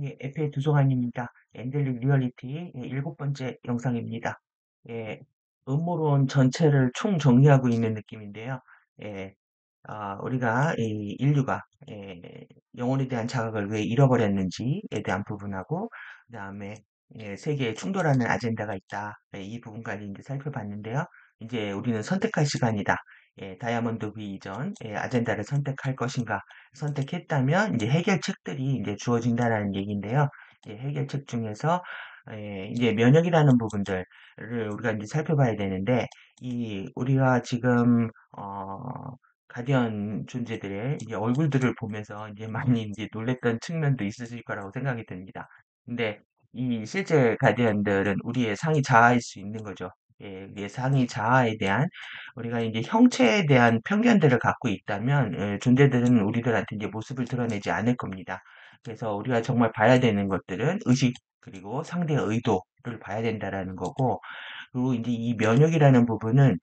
예, 에페 두종환입니다. 엔젤릭 리얼리티 7번째 영상입니다. 예, 음모론 전체를 총정리하고 있는 느낌인데요. 예, 우리가 이 인류가 영혼에 대한 자각을 왜 잃어버렸는지에 대한 부분하고 그다음에 세계에 충돌하는 아젠다가 있다. 이 부분까지 이제 살펴봤는데요. 이제 우리는 선택할 시간이다. 다이아몬드 비전 아젠다를 선택할 것인가? 선택했다면 이제 해결책들이 이제 주어진다라는 얘기인데요. 해결책 중에서 이제 면역이라는 부분들을 우리가 이제 살펴봐야 되는데 이 우리가 지금 가디언 존재들의 이제 얼굴들을 보면서 이제 많이 이제 놀랬던 측면도 있으실 거라고 생각이 듭니다. 근데 이 실제 가디언들은 우리의 상위 자아일 수 있는 거죠. 우리의 상위 자아에 대한 우리가 이제 형체에 대한 편견들을 갖고 있다면 존재들은 우리들한테 이제 모습을 드러내지 않을 겁니다. 그래서 우리가 정말 봐야 되는 것들은 의식 그리고 상대의 의도를 봐야 된다라는 거고 그리고 이제 이 면역이라는 부분은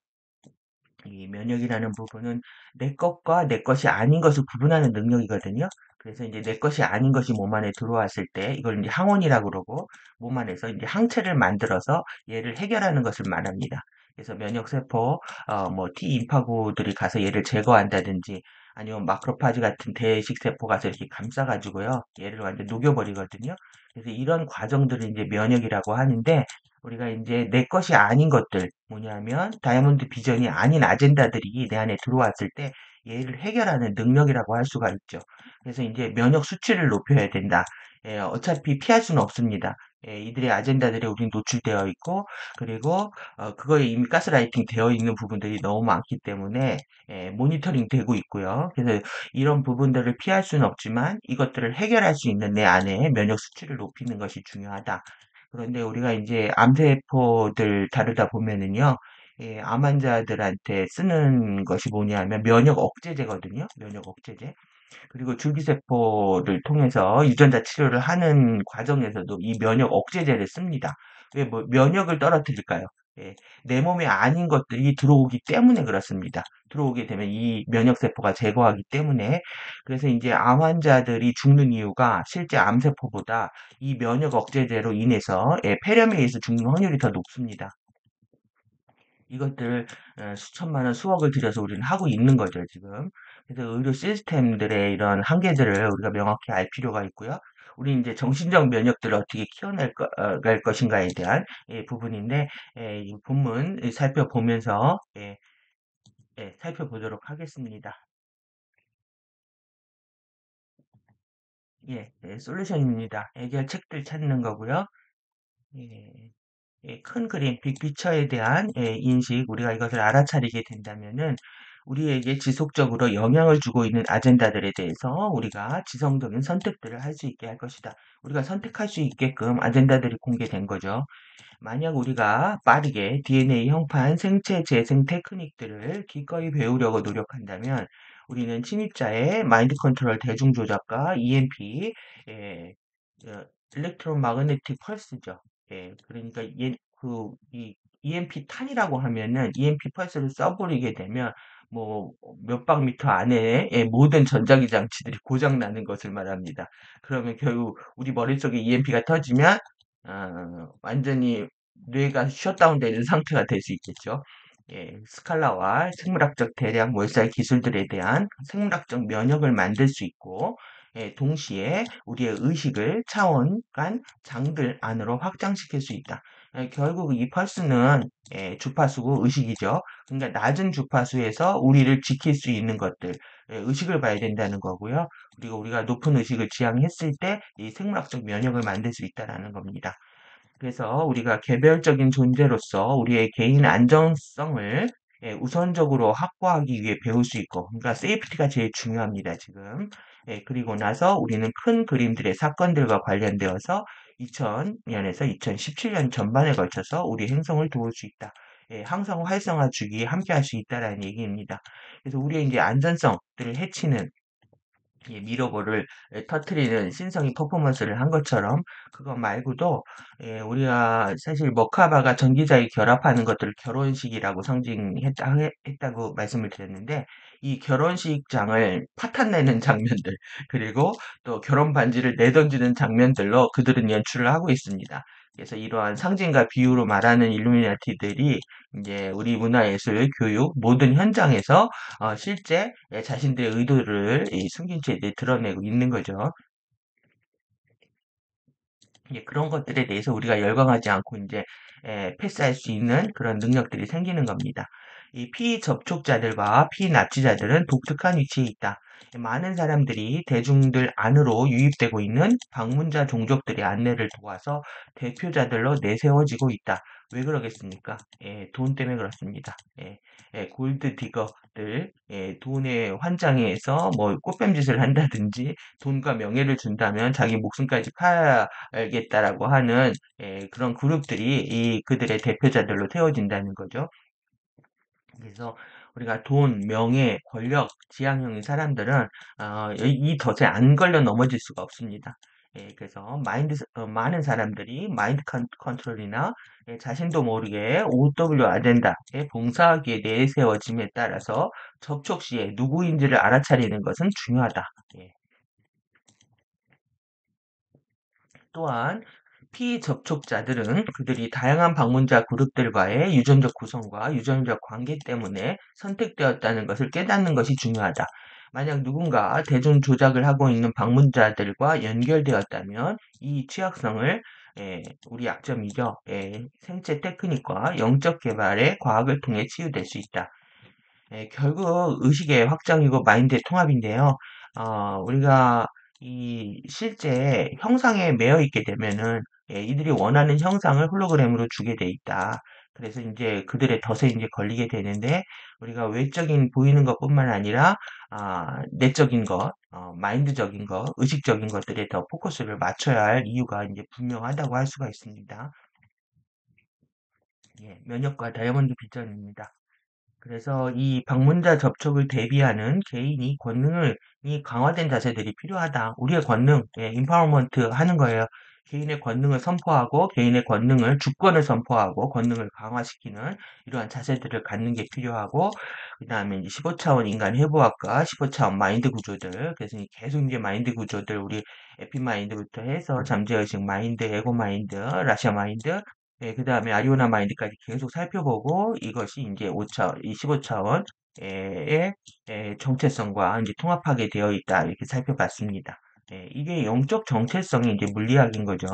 내 것과 내 것이 아닌 것을 구분하는 능력이거든요. 그래서 이제 내 것이 아닌 것이 몸 안에 들어왔을 때 이걸 이제 항원이라고 그러고 몸 안에서 이제 항체를 만들어서 얘를 해결하는 것을 말합니다. 그래서 면역세포, 뭐 T임파구들이 가서 얘를 제거한다든지 아니면 마크로파지 같은 대식세포 가서 이렇게 감싸가지고요. 얘를 완전 녹여버리거든요. 그래서 이런 과정들을 이제 면역이라고 하는데 우리가 이제 내 것이 아닌 것들, 뭐냐면 다이아몬드 비전이 아닌 아젠다들이 내 안에 들어왔을 때 얘를 해결하는 능력이라고 할 수가 있죠. 그래서 이제 면역 수치를 높여야 된다. 어차피 피할 수는 없습니다. 이들의 아젠다들에 우린 노출되어 있고, 그리고 그거에 이미 가스라이팅 되어 있는 부분들이 너무 많기 때문에 모니터링 되고 있고요. 그래서 이런 부분들을 피할 수는 없지만 이것들을 해결할 수 있는 내 안에 면역 수치를 높이는 것이 중요하다. 그런데 우리가 이제 암세포들 다루다 보면은요, 암 환자들한테 쓰는 것이 뭐냐면 면역 억제제거든요. 면역 억제제. 그리고 줄기세포를 통해서 유전자 치료를 하는 과정에서도 이 면역 억제제를 씁니다. 왜 뭐 면역을 떨어뜨릴까요? 예, 내 몸에 아닌 것들이 들어오기 때문에 그렇습니다. 들어오게 되면 이 면역세포가 제거하기 때문에 그래서 이제 암 환자들이 죽는 이유가 실제 암세포보다 이 면역 억제제로 인해서 폐렴에 의해서 죽는 확률이 더 높습니다. 이것들 수천만 원, 수억을 들여서 우리는 하고 있는 거죠, 지금. 그래서 의료 시스템들의 이런 한계들을 우리가 명확히 알 필요가 있고요. 우리 이제 정신적 면역들을 어떻게 갈 것인가에 대한 부분인데, 이 본문 살펴보면서 살펴보도록 하겠습니다. 솔루션입니다. 해결책들 찾는 거고요. 예, 큰 그림, 빅피처에 대한 인식, 우리가 이것을 알아차리게 된다면은 우리에게 지속적으로 영향을 주고 있는 아젠다들에 대해서 우리가 지성적인 선택들을 할 수 있게 할 것이다. 우리가 선택할 수 있게끔 아젠다들이 공개된 거죠. 만약 우리가 빠르게 DNA 형판 생체 재생 테크닉들을 기꺼이 배우려고 노력한다면 우리는 침입자의 마인드 컨트롤 대중 조작과 EMP, 예, 일렉트로 마그네틱 펄스죠. 그러니까 이 EMP 탄이라고 하면은 EMP 펄스를 써버리게 되면 뭐 몇박 미터 안에 모든 전자기 장치들이 고장 나는 것을 말합니다. 그러면 결국 우리 머릿속에 EMP가 터지면 완전히 뇌가 셧다운 되는 상태가 될 수 있겠죠. 스칼라와 생물학적 대량 몰살 기술들에 대한 생물학적 면역을 만들 수 있고, 동시에 우리의 의식을 차원 간 장들 안으로 확장시킬 수 있다. 결국 이 펄스는 주파수고 의식이죠. 그러니까 낮은 주파수에서 우리를 지킬 수 있는 것들, 의식을 봐야 된다는 거고요. 그리고 우리가 높은 의식을 지향했을 때 이 생물학적 면역을 만들 수 있다라는 겁니다. 그래서 우리가 개별적인 존재로서 우리의 개인 안정성을 우선적으로 확보하기 위해 배울 수 있고, 그러니까 세이프티가 제일 중요합니다, 지금. 그리고 나서 우리는 큰 그림들의 사건들과 관련되어서 2000년에서 2017년 전반에 걸쳐서 우리 행성을 도울 수 있다. 항성 활성화 주기에 함께 할 수 있다라는 얘기입니다. 그래서 우리의 이제 안전성들을 해치는 미러볼을 터트리는 신성이 퍼포먼스를 한 것처럼 그거 말고도 우리가 사실 머카바가 전기자유 결합하는 것들을 결혼식이라고 상징했다고 말씀을 드렸는데 이 결혼식장을 파탄내는 장면들, 그리고 또 결혼 반지를 내던지는 장면들로 그들은 연출을 하고 있습니다. 그래서 이러한 상징과 비유로 말하는 일루미나티들이 이제 우리 문화예술, 교육 모든 현장에서 실제 자신들의 의도를 숨긴 채 이제 드러내고 있는 거죠. 이제 그런 것들에 대해서 우리가 열광하지 않고 이제 패스할 수 있는 그런 능력들이 생기는 겁니다. 이 피접촉자들과 피납치자들은 독특한 위치에 있다. 많은 사람들이 대중들 안으로 유입되고 있는 방문자 종족들의 안내를 도와서 대표자들로 내세워지고 있다. 왜 그러겠습니까? 돈 때문에 그렇습니다. 골드 디거들, 돈의 환장에서 뭐 꽃뱀짓을 한다든지 돈과 명예를 준다면 자기 목숨까지 알겠다라고 하는 그런 그룹들이 그들의 대표자들로 세워진다는 거죠. 그래서 우리가 돈, 명예, 권력, 지향형인 사람들은 이 덫에 안 걸려 넘어질 수가 없습니다. 그래서 많은 사람들이 마인드 컨트롤이나 자신도 모르게 OW 아젠다에 봉사하기에 내세워짐에 따라서 접촉 시에 누구인지를 알아차리는 것은 중요하다. 예. 또한 피접촉자들은 그들이 다양한 방문자 그룹들과의 유전적 구성과 유전적 관계 때문에 선택되었다는 것을 깨닫는 것이 중요하다. 만약 누군가 대중 조작을 하고 있는 방문자들과 연결되었다면 이 취약성을 우리 약점이죠. 생체 테크닉과 영적 개발의 과학을 통해 치유될 수 있다. 결국 의식의 확장이고 마인드의 통합인데요. 우리가 이 실제 형상에 매여 있게 되면은 이들이 원하는 형상을 홀로그램으로 주게 돼 있다. 그래서 이제 그들의 덫에 이제 걸리게 되는데 우리가 외적인 보이는 것뿐만 아니라 내적인 것, 마인드적인 것, 의식적인 것들에 더 포커스를 맞춰야 할 이유가 이제 분명하다고 할 수가 있습니다. 예, 면역과 다이아몬드 비전입니다. 그래서 이 방문자 접촉을 대비하는 개인이 권능이 강화된 자세들이 필요하다. 우리의 권능, 임파워먼트 하는 거예요. 개인의 권능을 선포하고 개인의 권능을 주권을 선포하고 권능을 강화시키는 이러한 자세들을 갖는 게 필요하고 그다음에 이제 15차원 인간 해부학과 15차원 마인드 구조들 그래서 계속 이제 마인드 구조들 우리 에피마인드부터 해서 잠재의식 마인드, 에고 마인드, 라시아 마인드 그 다음에 아리오나 마인드까지 계속 살펴보고 이것이 이제 5차원, 이 15차원의 정체성과 이제 통합하게 되어 있다 이렇게 살펴봤습니다. 이게 영적 정체성이 이제 물리학인 거죠.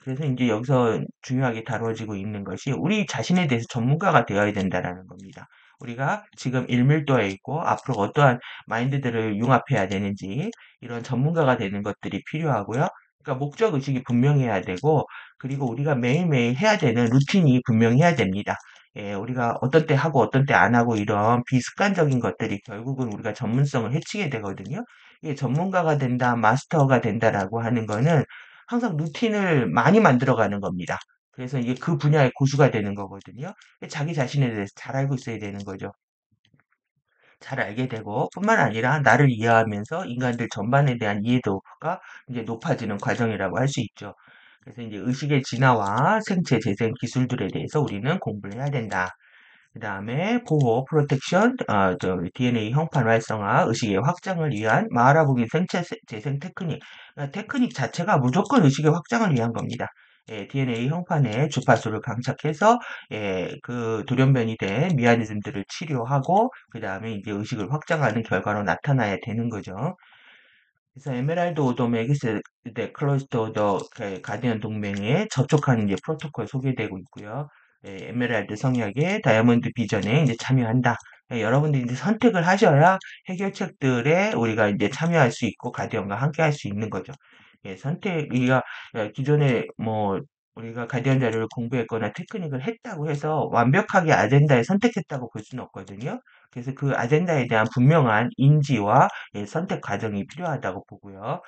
그래서 이제 여기서 중요하게 다뤄지고 있는 것이 우리 자신에 대해서 전문가가 되어야 된다라는 겁니다. 우리가 지금 일밀도에 있고 앞으로 어떠한 마인드들을 융합해야 되는지 이런 전문가가 되는 것들이 필요하고요. 그러니까 목적 의식이 분명해야 되고 그리고 우리가 매일매일 해야 되는 루틴이 분명히 해야 됩니다. 우리가 어떤 때 하고 어떤 때 안 하고 이런 비습관적인 것들이 결국은 우리가 전문성을 해치게 되거든요. 이게 전문가가 된다, 마스터가 된다라고 하는 거는 항상 루틴을 많이 만들어가는 겁니다. 그래서 이게 그 분야의 고수가 되는 거거든요. 자기 자신에 대해서 잘 알고 있어야 되는 거죠. 잘 알게 되고 뿐만 아니라 나를 이해하면서 인간들 전반에 대한 이해도가 이제 높아지는 과정이라고 할 수 있죠. 그래서 이제 의식의 진화와 생체 재생 기술들에 대해서 우리는 공부를 해야 된다. 그 다음에 보호, 프로텍션, DNA 형판 활성화, 의식의 확장을 위한 마하라복인 생체 재생 테크닉. 테크닉 자체가 무조건 의식의 확장을 위한 겁니다. DNA 형판에 주파수를 강착해서 그 돌연변이 된 미아니즘들을 치료하고 그 다음에 이제 의식을 확장하는 결과로 나타나야 되는 거죠. 그래서 에메랄드 오더 맥기스 클로스터 오더 가디언 동맹에 접촉하는 이제 프로토콜 소개되고 있고요. 에메랄드 성역의 다이아몬드 비전에 이제 참여한다. 여러분들이 이제 선택을 하셔야 해결책들에 우리가 이제 참여할 수 있고 가디언과 함께 할 수 있는 거죠. 우리가 기존에 뭐 우리가 가디언 자료를 공부했거나 테크닉을 했다고 해서 완벽하게 아젠다에 선택했다고 볼 수는 없거든요. 그래서 그 아젠다에 대한 분명한 인지와 선택 과정이 필요하다고 보고요.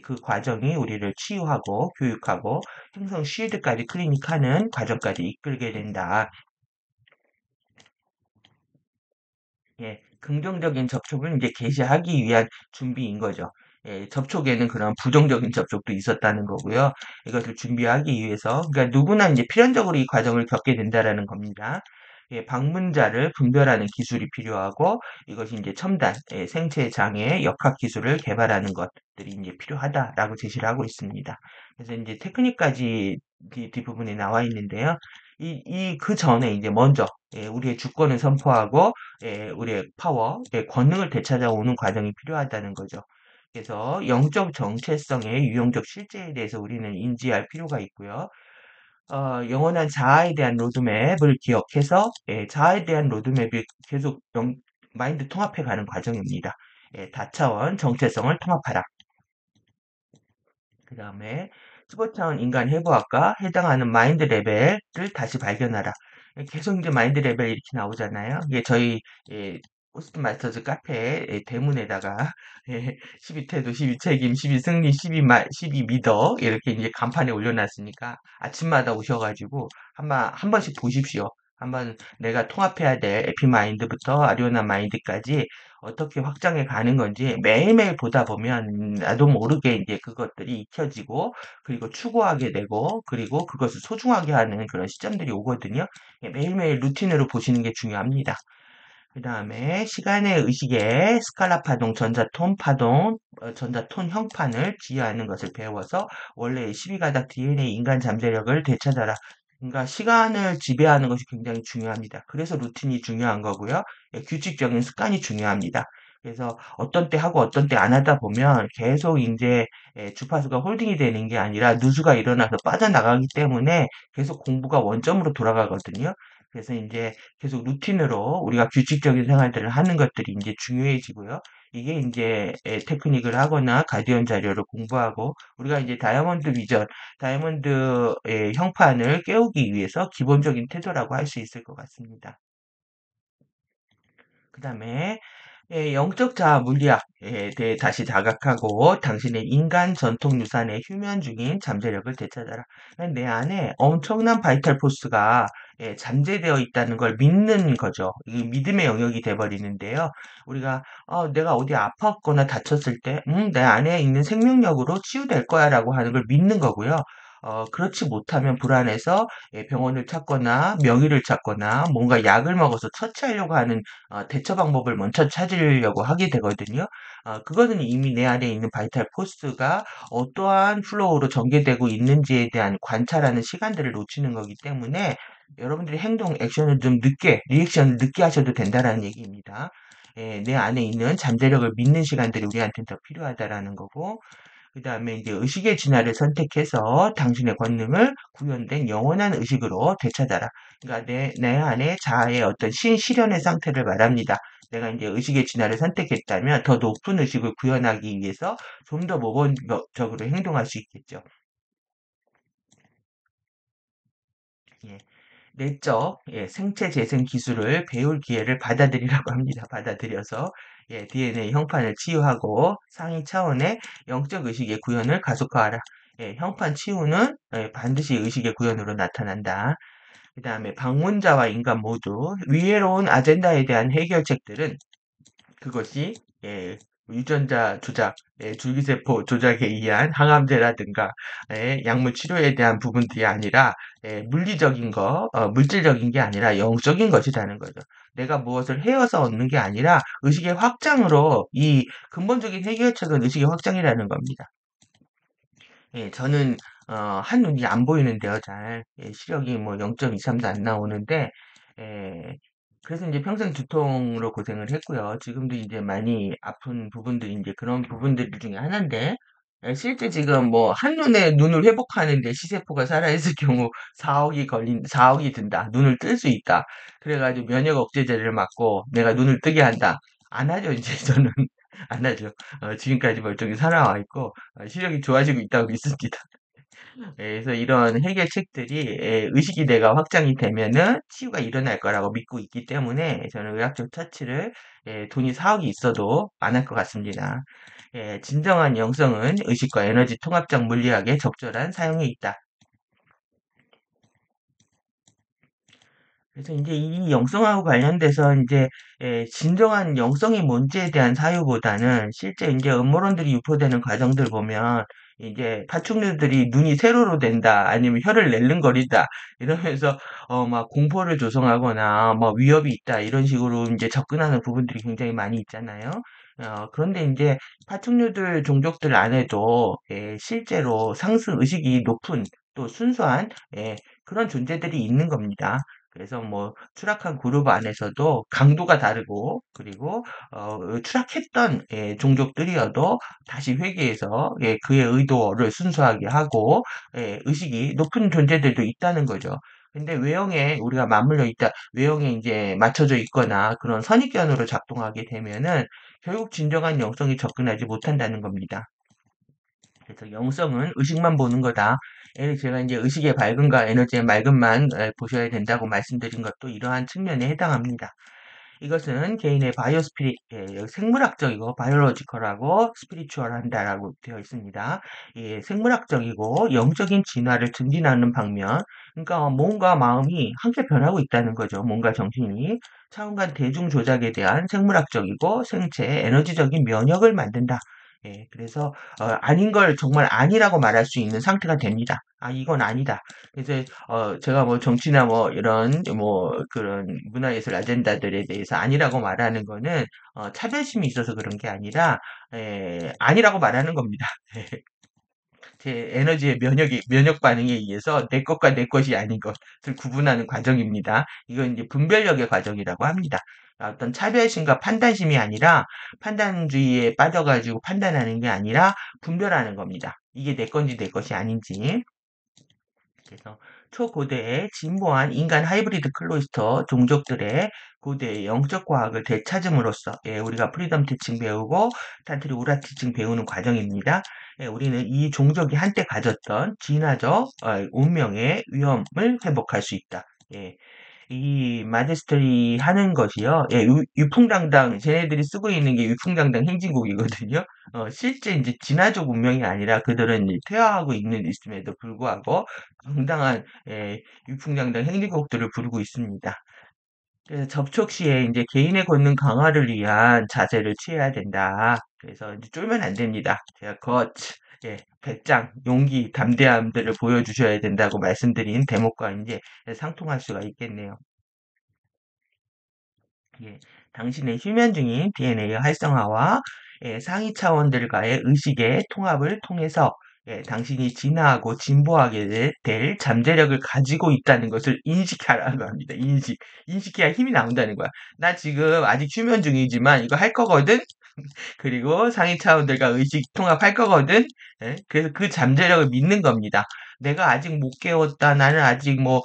그 과정이 우리를 치유하고 교육하고 행성 쉴드까지 클리닉하는 과정까지 이끌게 된다. 긍정적인 접촉을 이제 개시하기 위한 준비인 거죠. 접촉에는 그런 부정적인 접촉도 있었다는 거고요. 이것을 준비하기 위해서, 그러니까 누구나 이제 필연적으로 이 과정을 겪게 된다라는 겁니다. 방문자를 분별하는 기술이 필요하고 이것이 이제 첨단 생체 장애 역학 기술을 개발하는 것들이 이제 필요하다라고 제시를 하고 있습니다. 그래서 이제 테크닉까지 뒷부분에 나와 있는데요. 그 전에 이제 먼저 우리의 주권을 선포하고 우리의 파워, 권능을 되찾아오는 과정이 필요하다는 거죠. 그래서 영적 정체성의 유형적 실제에 대해서 우리는 인지할 필요가 있고요. 영원한 자아에 대한 로드맵을 기억해서 자아에 대한 로드맵이 계속 마인드 통합해 가는 과정입니다. 다차원 정체성을 통합하라. 그 다음에 15차원 인간 해부학과 해당하는 마인드 레벨을 다시 발견하라. 계속 이제 마인드 레벨 이렇게 나오잖아요. 이게 저희 포스트 마스터즈 카페 대문에다가 12태도, 12책임, 12승리, 12미더 이렇게 이제 간판에 올려놨으니까 아침마다 오셔가지고 한 번씩 보십시오. 한번 내가 통합해야 될 에피마인드부터 아리오나 마인드까지 어떻게 확장해 가는 건지 매일매일 보다 보면 나도 모르게 이제 그것들이 익혀지고 그리고 추구하게 되고 그리고 그것을 소중하게 하는 그런 시점들이 오거든요. 매일매일 루틴으로 보시는 게 중요합니다. 그 다음에 시간의 의식의 스칼라 파동, 전자톤 파동, 전자톤 형판을 지휘하는 것을 배워서 원래의 12가닥 DNA 인간 잠재력을 되찾아라. 그러니까 시간을 지배하는 것이 굉장히 중요합니다. 그래서 루틴이 중요한 거고요. 규칙적인 습관이 중요합니다. 그래서 어떤 때 하고 어떤 때 안 하다 보면 계속 이제 주파수가 홀딩이 되는 게 아니라 누수가 일어나서 빠져나가기 때문에 계속 공부가 원점으로 돌아가거든요. 그래서 이제 계속 루틴으로 우리가 규칙적인 생활들을 하는 것들이 이제 중요해지고요. 이게 이제 테크닉을 하거나 가디언 자료를 공부하고 우리가 이제 다이아몬드 비전, 다이아몬드의 형판을 깨우기 위해서 기본적인 태도라고 할 수 있을 것 같습니다. 그 다음에 영적 자아 물리학에 대해 다시 자각하고 당신의 인간 전통 유산의 휴면 중인 잠재력을 되찾아라. 내 안에 엄청난 바이탈 포스가 잠재되어 있다는 걸 믿는 거죠. 이 믿음의 영역이 돼버리는데요. 우리가 내가 어디 아팠거나 다쳤을 때, 내 안에 있는 생명력으로 치유될 거야라고 하는 걸 믿는 거고요. 그렇지 못하면 불안해서 병원을 찾거나 명의를 찾거나 뭔가 약을 먹어서 처치하려고 하는 대처 방법을 먼저 찾으려고 하게 되거든요. 그거는 이미 내 안에 있는 바이탈 포스가 어떠한 플로우로 전개되고 있는지에 대한 관찰하는 시간들을 놓치는 거기 때문에 여러분들이 행동, 액션을 좀 늦게, 리액션을 늦게 하셔도 된다라는 얘기입니다. 내 안에 있는 잠재력을 믿는 시간들이 우리한테는 더 필요하다라는 거고, 그 다음에 이제 의식의 진화를 선택해서 당신의 권능을 구현된 영원한 의식으로 되찾아라. 그러니까 내 안에 자아의 어떤 신실현의 상태를 말합니다. 내가 이제 의식의 진화를 선택했다면 더 높은 의식을 구현하기 위해서 좀 더 모범적으로 행동할 수 있겠죠. 예. 내적 생체 재생 기술을 배울 기회를 받아들이라고 합니다. 받아들여서 DNA 형판을 치유하고 상위 차원의 영적 의식의 구현을 가속화하라. 형판 치유는 반드시 의식의 구현으로 나타난다. 그 다음에 방문자와 인간 모두 위해로운 아젠다에 대한 해결책들은 그것이 유전자 조작, 줄기세포 조작에 의한 항암제라든가 약물 치료에 대한 부분들이 아니라 물리적인 거, 물질적인 게 아니라 영적인 것이라는 거죠. 내가 무엇을 해어서 얻는 게 아니라 의식의 확장으로 이 근본적인 해결책은 의식의 확장이라는 겁니다. 저는 한눈이 안 보이는데요, 잘. 시력이 뭐 0.23도 안 나오는데 그래서 이제 평생 두통으로 고생을 했고요. 지금도 이제 많이 아픈 부분들이 이제 그런 부분들 중에 하나인데 실제 지금 뭐 한눈에 눈을 회복하는데 시세포가 살아있을 경우 4억이 든다. 눈을 뜰 수 있다. 그래가지고 면역 억제제를 맞고 내가 눈을 뜨게 한다. 안 하죠, 이제 저는. 안 하죠. 지금까지 멀쩡히 살아와 있고 시력이 좋아지고 있다고 믿습니다. 그래서 이런 해결책들이 의식이 내가 확장이 되면은 치유가 일어날 거라고 믿고 있기 때문에 저는 의학적 처치를 돈이 4억이 있어도 안 할 것 같습니다. 진정한 영성은 의식과 에너지 통합적 물리학의 적절한 사용에 있다. 그래서 이제 이 영성하고 관련돼서 이제 진정한 영성이 뭔지에 대한 사유보다는 실제 이제 음모론들이 유포되는 과정들 보면 이제 파충류들이 눈이 세로로 된다, 아니면 혀를 낼름거린다, 이러면서, 막 공포를 조성하거나, 뭐 위협이 있다, 이런 식으로 이제 접근하는 부분들이 굉장히 많이 있잖아요. 그런데 이제 파충류들 종족들 안에도, 실제로 상승 의식이 높은, 또 순수한, 그런 존재들이 있는 겁니다. 그래서 뭐 추락한 그룹 안에서도 강도가 다르고, 그리고 추락했던 종족들이어도 다시 회귀해서 그의 의도를 순수하게 하고 의식이 높은 존재들도 있다는 거죠. 근데 외형에 우리가 맞물려 있다, 외형에 이제 맞춰져 있거나 그런 선입견으로 작동하게 되면은 결국 진정한 영성이 접근하지 못한다는 겁니다. 그래서 영성은 의식만 보는 거다. 제가 이제 의식의 밝음과 에너지의 맑음만 보셔야 된다고 말씀드린 것도 이러한 측면에 해당합니다. 이것은 개인의 바이오 스피릿, 생물학적이고 바이올로지컬하고 스피리추얼 한다라고 되어 있습니다. 생물학적이고 영적인 진화를 증진하는 방면, 그러니까 몸과 마음이 함께 변하고 있다는 거죠. 몸과 정신이 차원간 대중 조작에 대한 생물학적이고 생체 에너지적인 면역을 만든다. 그래서 아닌 걸 정말 아니라고 말할 수 있는 상태가 됩니다. 아, 이건 아니다. 그래서 제가 뭐 정치나 뭐 이런 뭐 그런 문화예술 아젠다들에 대해서 아니라고 말하는 거는 차별심이 있어서 그런 게 아니라 아니라고 말하는 겁니다. 제 에너지의 면역 반응에 의해서 내 것과 내 것이 아닌 것을 구분하는 과정입니다. 이건 이제 분별력의 과정이라고 합니다. 어떤 차별심과 판단심이 아니라 판단주의에 빠져가지고 판단하는 게 아니라 분별하는 겁니다. 이게 내 건지 내 것이 아닌지. 그래서 초고대의 진보한 인간 하이브리드 클로이스터 종족들의 고대의 영적 과학을 되찾음으로써 우리가 프리덤 티칭 배우고 탄트리 우라 티칭 배우는 과정입니다. 우리는 이 종족이 한때 가졌던 진화적 운명의 위험을 회복할 수 있다. 이 마제스터리 하는 것이요. 위풍당당 쟤네들이 쓰고 있는 게 위풍당당 행진곡이거든요. 실제 이제 진화적 운명이 아니라 그들은 이제 퇴화하고 있음에도 불구하고 당당한 위풍당당 행진곡들을 부르고 있습니다. 그래서 접촉 시에 이제 개인의 권능 강화를 위한 자세를 취해야 된다. 그래서 이제 쫄면 안 됩니다. 제가 배짱, 용기, 담대함들을 보여주셔야 된다고 말씀드린 대목과 이제 상통할 수가 있겠네요. 예, 당신의 휴면 중인 DNA의 활성화와 상위 차원들과의 의식의 통합을 통해서 당신이 진화하고 진보하게 될 잠재력을 가지고 있다는 것을 인식하라고 합니다. 인식해야 힘이 나온다는 거야. 나 지금 아직 휴면 중이지만 이거 할 거거든? 그리고 상위 차원들과 의식 통합할 거거든. 그래서 그 잠재력을 믿는 겁니다. 내가 아직 못 깨웠다. 나는 아직 뭐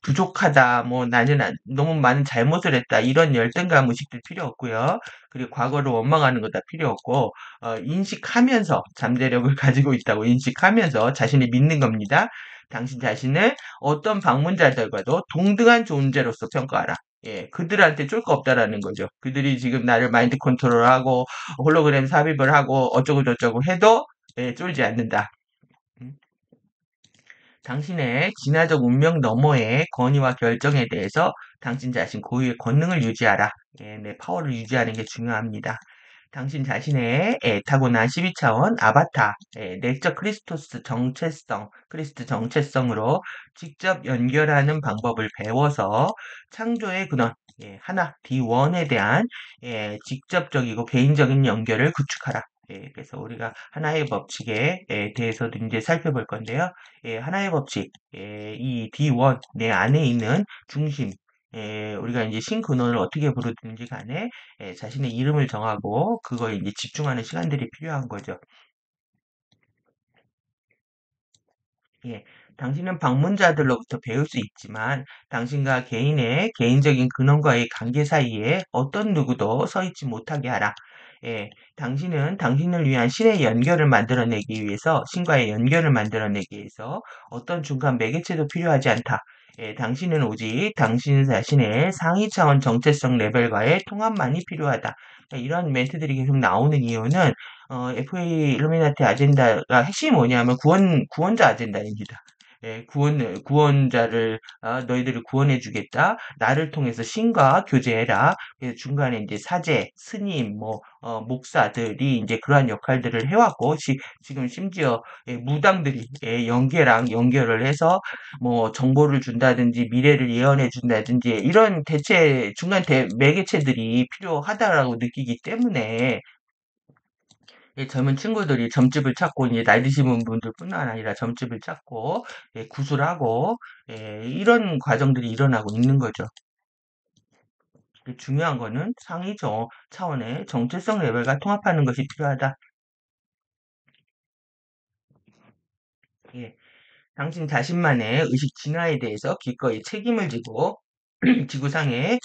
부족하다. 뭐 나는 너무 많은 잘못을 했다. 이런 열등감 의식들 필요 없고요. 그리고 과거를 원망하는 거 다 필요 없고 인식하면서 잠재력을 가지고 있다고 인식하면서 자신을 믿는 겁니다. 당신 자신을 어떤 방문자들과도 동등한 존재로서 평가하라. 그들한테 쫄 거 없다라는 거죠. 그들이 지금 나를 마인드 컨트롤하고 홀로그램 삽입을 하고 어쩌고 저쩌고 해도 쫄지 않는다. 음. 당신의 진화적 운명 너머의 권위와 결정에 대해서 당신 자신 고유의 권능을 유지하라. 내 파워를 유지하는 게 중요합니다. 당신 자신의 타고난 12차원 아바타, 내적 크리스토스 정체성, 크리스트 정체성으로 직접 연결하는 방법을 배워서 창조의 근원, 하나, D1에 대한 직접적이고 개인적인 연결을 구축하라. 그래서 우리가 하나의 법칙에 대해서도 이제 살펴볼 건데요. 하나의 법칙, 이 D1, 내 안에 있는 중심, 우리가 이제 신근원을 어떻게 부르든지 간에 자신의 이름을 정하고 그거에 이제 집중하는 시간들이 필요한 거죠. 예, 당신은 방문자들로부터 배울 수 있지만 당신과 개인의 개인적인 근원과의 관계 사이에 어떤 누구도 서 있지 못하게 하라. 당신은 당신을 위한 신의 연결을 만들어내기 위해서, 신과의 연결을 만들어내기 위해서 어떤 중간 매개체도 필요하지 않다. 당신은 오직 당신 자신의 상위 차원 정체성 레벨과의 통합만이 필요하다. 이런 멘트들이 계속 나오는 이유는 FA 일루미나티 아젠다가 핵심이 뭐냐면 구원자 아젠다입니다. 구원자를, 너희들을 구원해 주겠다. 나를 통해서 신과 교제해라. 그래서 중간에 이제 사제, 스님, 목사들이 이제 그러한 역할들을 해왔고, 지금 심지어 무당들이 연계랑 연결을 해서 정보를 준다든지 미래를 예언해 준다든지 이런 중간 매개체들이 필요하다라고 느끼기 때문에 젊은 친구들이 점집을 찾고 이제 나이 드신 분들뿐만 아니라 점집을 찾고 구술하고 이런 과정들이 일어나고 있는 거죠. 중요한 거는 상위 차원의 정체성 레벨과 통합하는 것이 필요하다. 예, 당신 자신만의 의식 진화에 대해서 기꺼이 책임을 지고 지구상에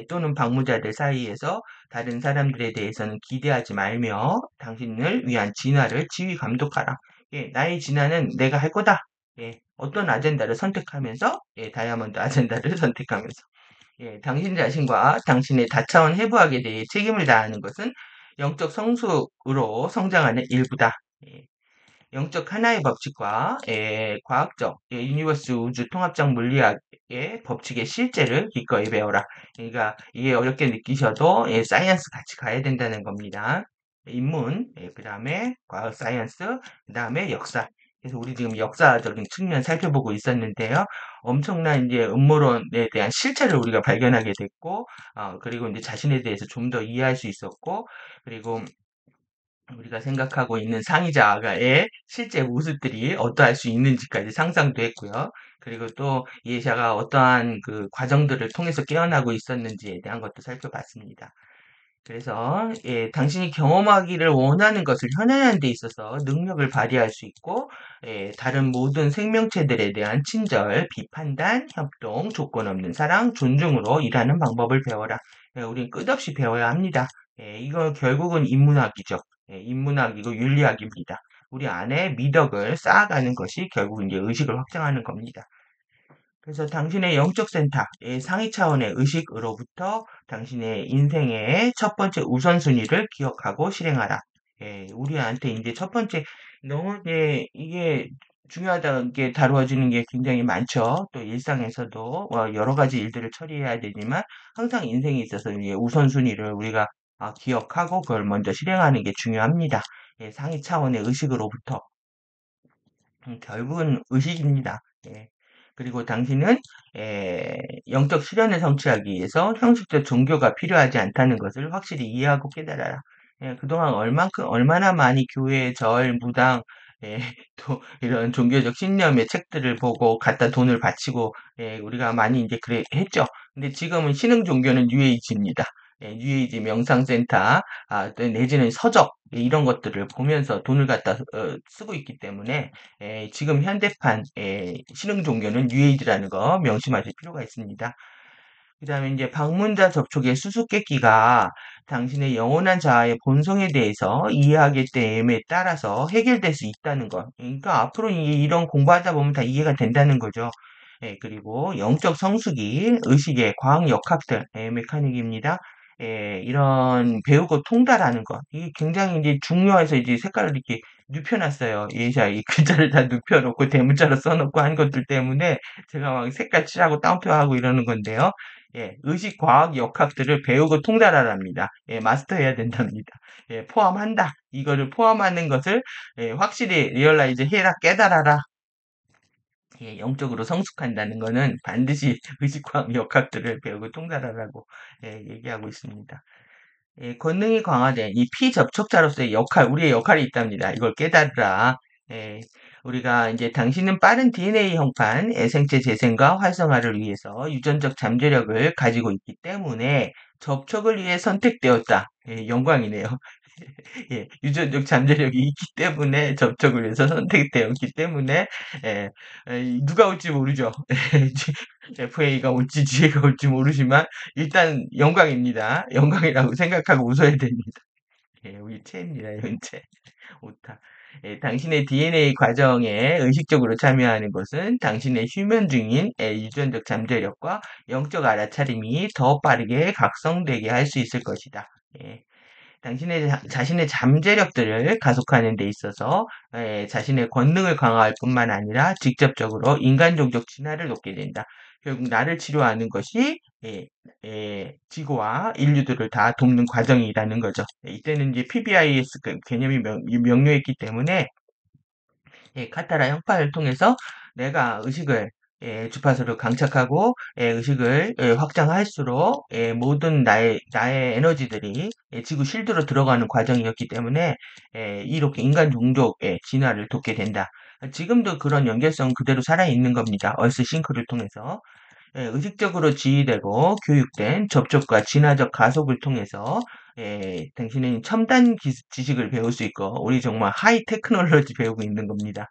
또는 방문자들 사이에서 다른 사람들에 대해서는 기대하지 말며 당신을 위한 진화를 지휘 감독하라. 예, 나의 진화는 내가 할 거다. 예, 어떤 아젠다를 선택하면서 다이아몬드 아젠다를 선택하면서 당신 자신과 당신의 다차원 해부학에 대해 책임을 다하는 것은 영적 성숙으로 성장하는 일부다. 예, 영적 하나의 법칙과 과학적 유니버스 우주 통합적 물리학의 법칙의 실제를 기꺼이 배워라. 그러니까 이게 어렵게 느끼셔도 사이언스 같이 가야 된다는 겁니다. 인문, 그 다음에 과학 사이언스, 그 다음에 역사. 그래서 우리 지금 역사적인 측면 살펴보고 있었는데요. 엄청난 이제 음모론에 대한 실체를 우리가 발견하게 됐고, 그리고 이제 자신에 대해서 좀 더 이해할 수 있었고, 그리고 우리가 생각하고 있는 상위자가의 실제 모습들이 어떠할 수 있는지까지 상상도 했고요. 그리고 또 이해샤가 어떠한 그 과정들을 통해서 깨어나고 있었는지에 대한 것도 살펴봤습니다. 그래서 당신이 경험하기를 원하는 것을 현현하는 데 있어서 능력을 발휘할 수 있고 다른 모든 생명체들에 대한 친절, 비판단, 협동, 조건 없는 사랑, 존중으로 일하는 방법을 배워라. 우린 끝없이 배워야 합니다. 이거 결국은 인문학이죠. 인문학이고 윤리학입니다. 우리 안에 미덕을 쌓아가는 것이 결국 이제 의식을 확장하는 겁니다. 그래서 당신의 영적 센터, 상위 차원의 의식으로부터 당신의 인생의 첫 번째 우선순위를 기억하고 실행하라. 우리한테 이제 첫 번째, 너무 이게 중요하다는 게 다루어지는 게 굉장히 많죠. 또 일상에서도 여러 가지 일들을 처리해야 되지만 항상 인생에 있어서 이제 우선순위를 우리가 기억하고 그걸 먼저 실행하는 게 중요합니다. 상위 차원의 의식으로부터. 결국은 의식입니다. 그리고 당신은 영적 실현을 성취하기 위해서 형식적 종교가 필요하지 않다는 것을 확실히 이해하고 깨달아라. 그동안 얼마나 많이 교회, 절, 무당, 예, 또 이런 종교적 신념의 책들을 보고 갖다 돈을 바치고 우리가 많이 이제 그래 했죠. 근데 지금은 신흥 종교는 뉴에이지입니다. 뉴에이지 명상센터, 또 내지는 서적 이런 것들을 보면서 돈을 갖다 쓰고 있기 때문에 지금 현대판 신흥 종교는 뉴에이지라는 거 명심하실 필요가 있습니다. 그 다음에 이제 방문자 접촉의 수수께끼가 당신의 영원한 자아의 본성에 대해서 이해하기 됨에 따라서 해결될 수 있다는 것. 그러니까 앞으로 이런 공부하다 보면 다 이해가 된다는 거죠. 그리고 영적 성숙이 의식의 과학 역학들, 메카닉입니다. 이런 배우고 통달하는 것. 이게 굉장히 이제 중요해서 이제 색깔을 이렇게 눕혀놨어요. 예샤 이 글자를 다 눕혀놓고 대문자로 써놓고 한 것들 때문에 제가 막 색깔 칠하고 따옴표하고 이러는 건데요. 의식 과학 역학들을 배우고 통달하랍니다. 마스터해야 된답니다. 포함한다. 이거를 포함하는 것을 확실히 리얼라이즈 해라, 깨달아라. 영적으로 성숙한다는 것은 반드시 의식 과학 역학들을 배우고 통달하라고 얘기하고 있습니다. 권능이 강화된 이 피접촉자로서의 우리의 역할이 있답니다. 이걸 깨달으라. 예, 우리가 이제 당신은 빠른 DNA 형판, 생체 재생과 활성화를 위해서 유전적 잠재력을 가지고 있기 때문에 접촉을 위해 선택되었다. 영광이네요. 유전적 잠재력이 있기 때문에 접촉을 해서 선택되었기 때문에 예, 누가 올지 모르죠. FA가 올지 GA가 올지 모르지만 일단 영광입니다. 영광이라고 생각하고 웃어야 됩니다. 우리 채입니다. 현재 오타. 당신의 DNA 과정에 의식적으로 참여하는 것은 당신의 휴면 중인 유전적 잠재력과 영적 알아차림이 더 빠르게 각성되게 할 수 있을 것이다. 당신의 자신의 잠재력들을 가속하는 데 있어서 자신의 권능을 강화할 뿐만 아니라 직접적으로 인간 종족 진화를 돕게 된다. 결국 나를 치료하는 것이 지구와 인류들을 다 돕는 과정이라는 거죠. 이때는 이제 PBIS 개념이 명료했기 때문에 카타라 형판을 통해서 내가 의식을 주파수를 강착하고 의식을 확장할수록 모든 나의 에너지들이 지구 실드로 들어가는 과정이었기 때문에 이렇게 인간 종족의 진화를 돕게 된다. 지금도 그런 연결성 그대로 살아있는 겁니다. 얼스 싱크를 통해서. 의식적으로 지휘되고 교육된 접촉과 진화적 가속을 통해서 당신은 첨단 지식을 배울 수 있고 우리 정말 하이 테크놀로지 배우고 있는 겁니다.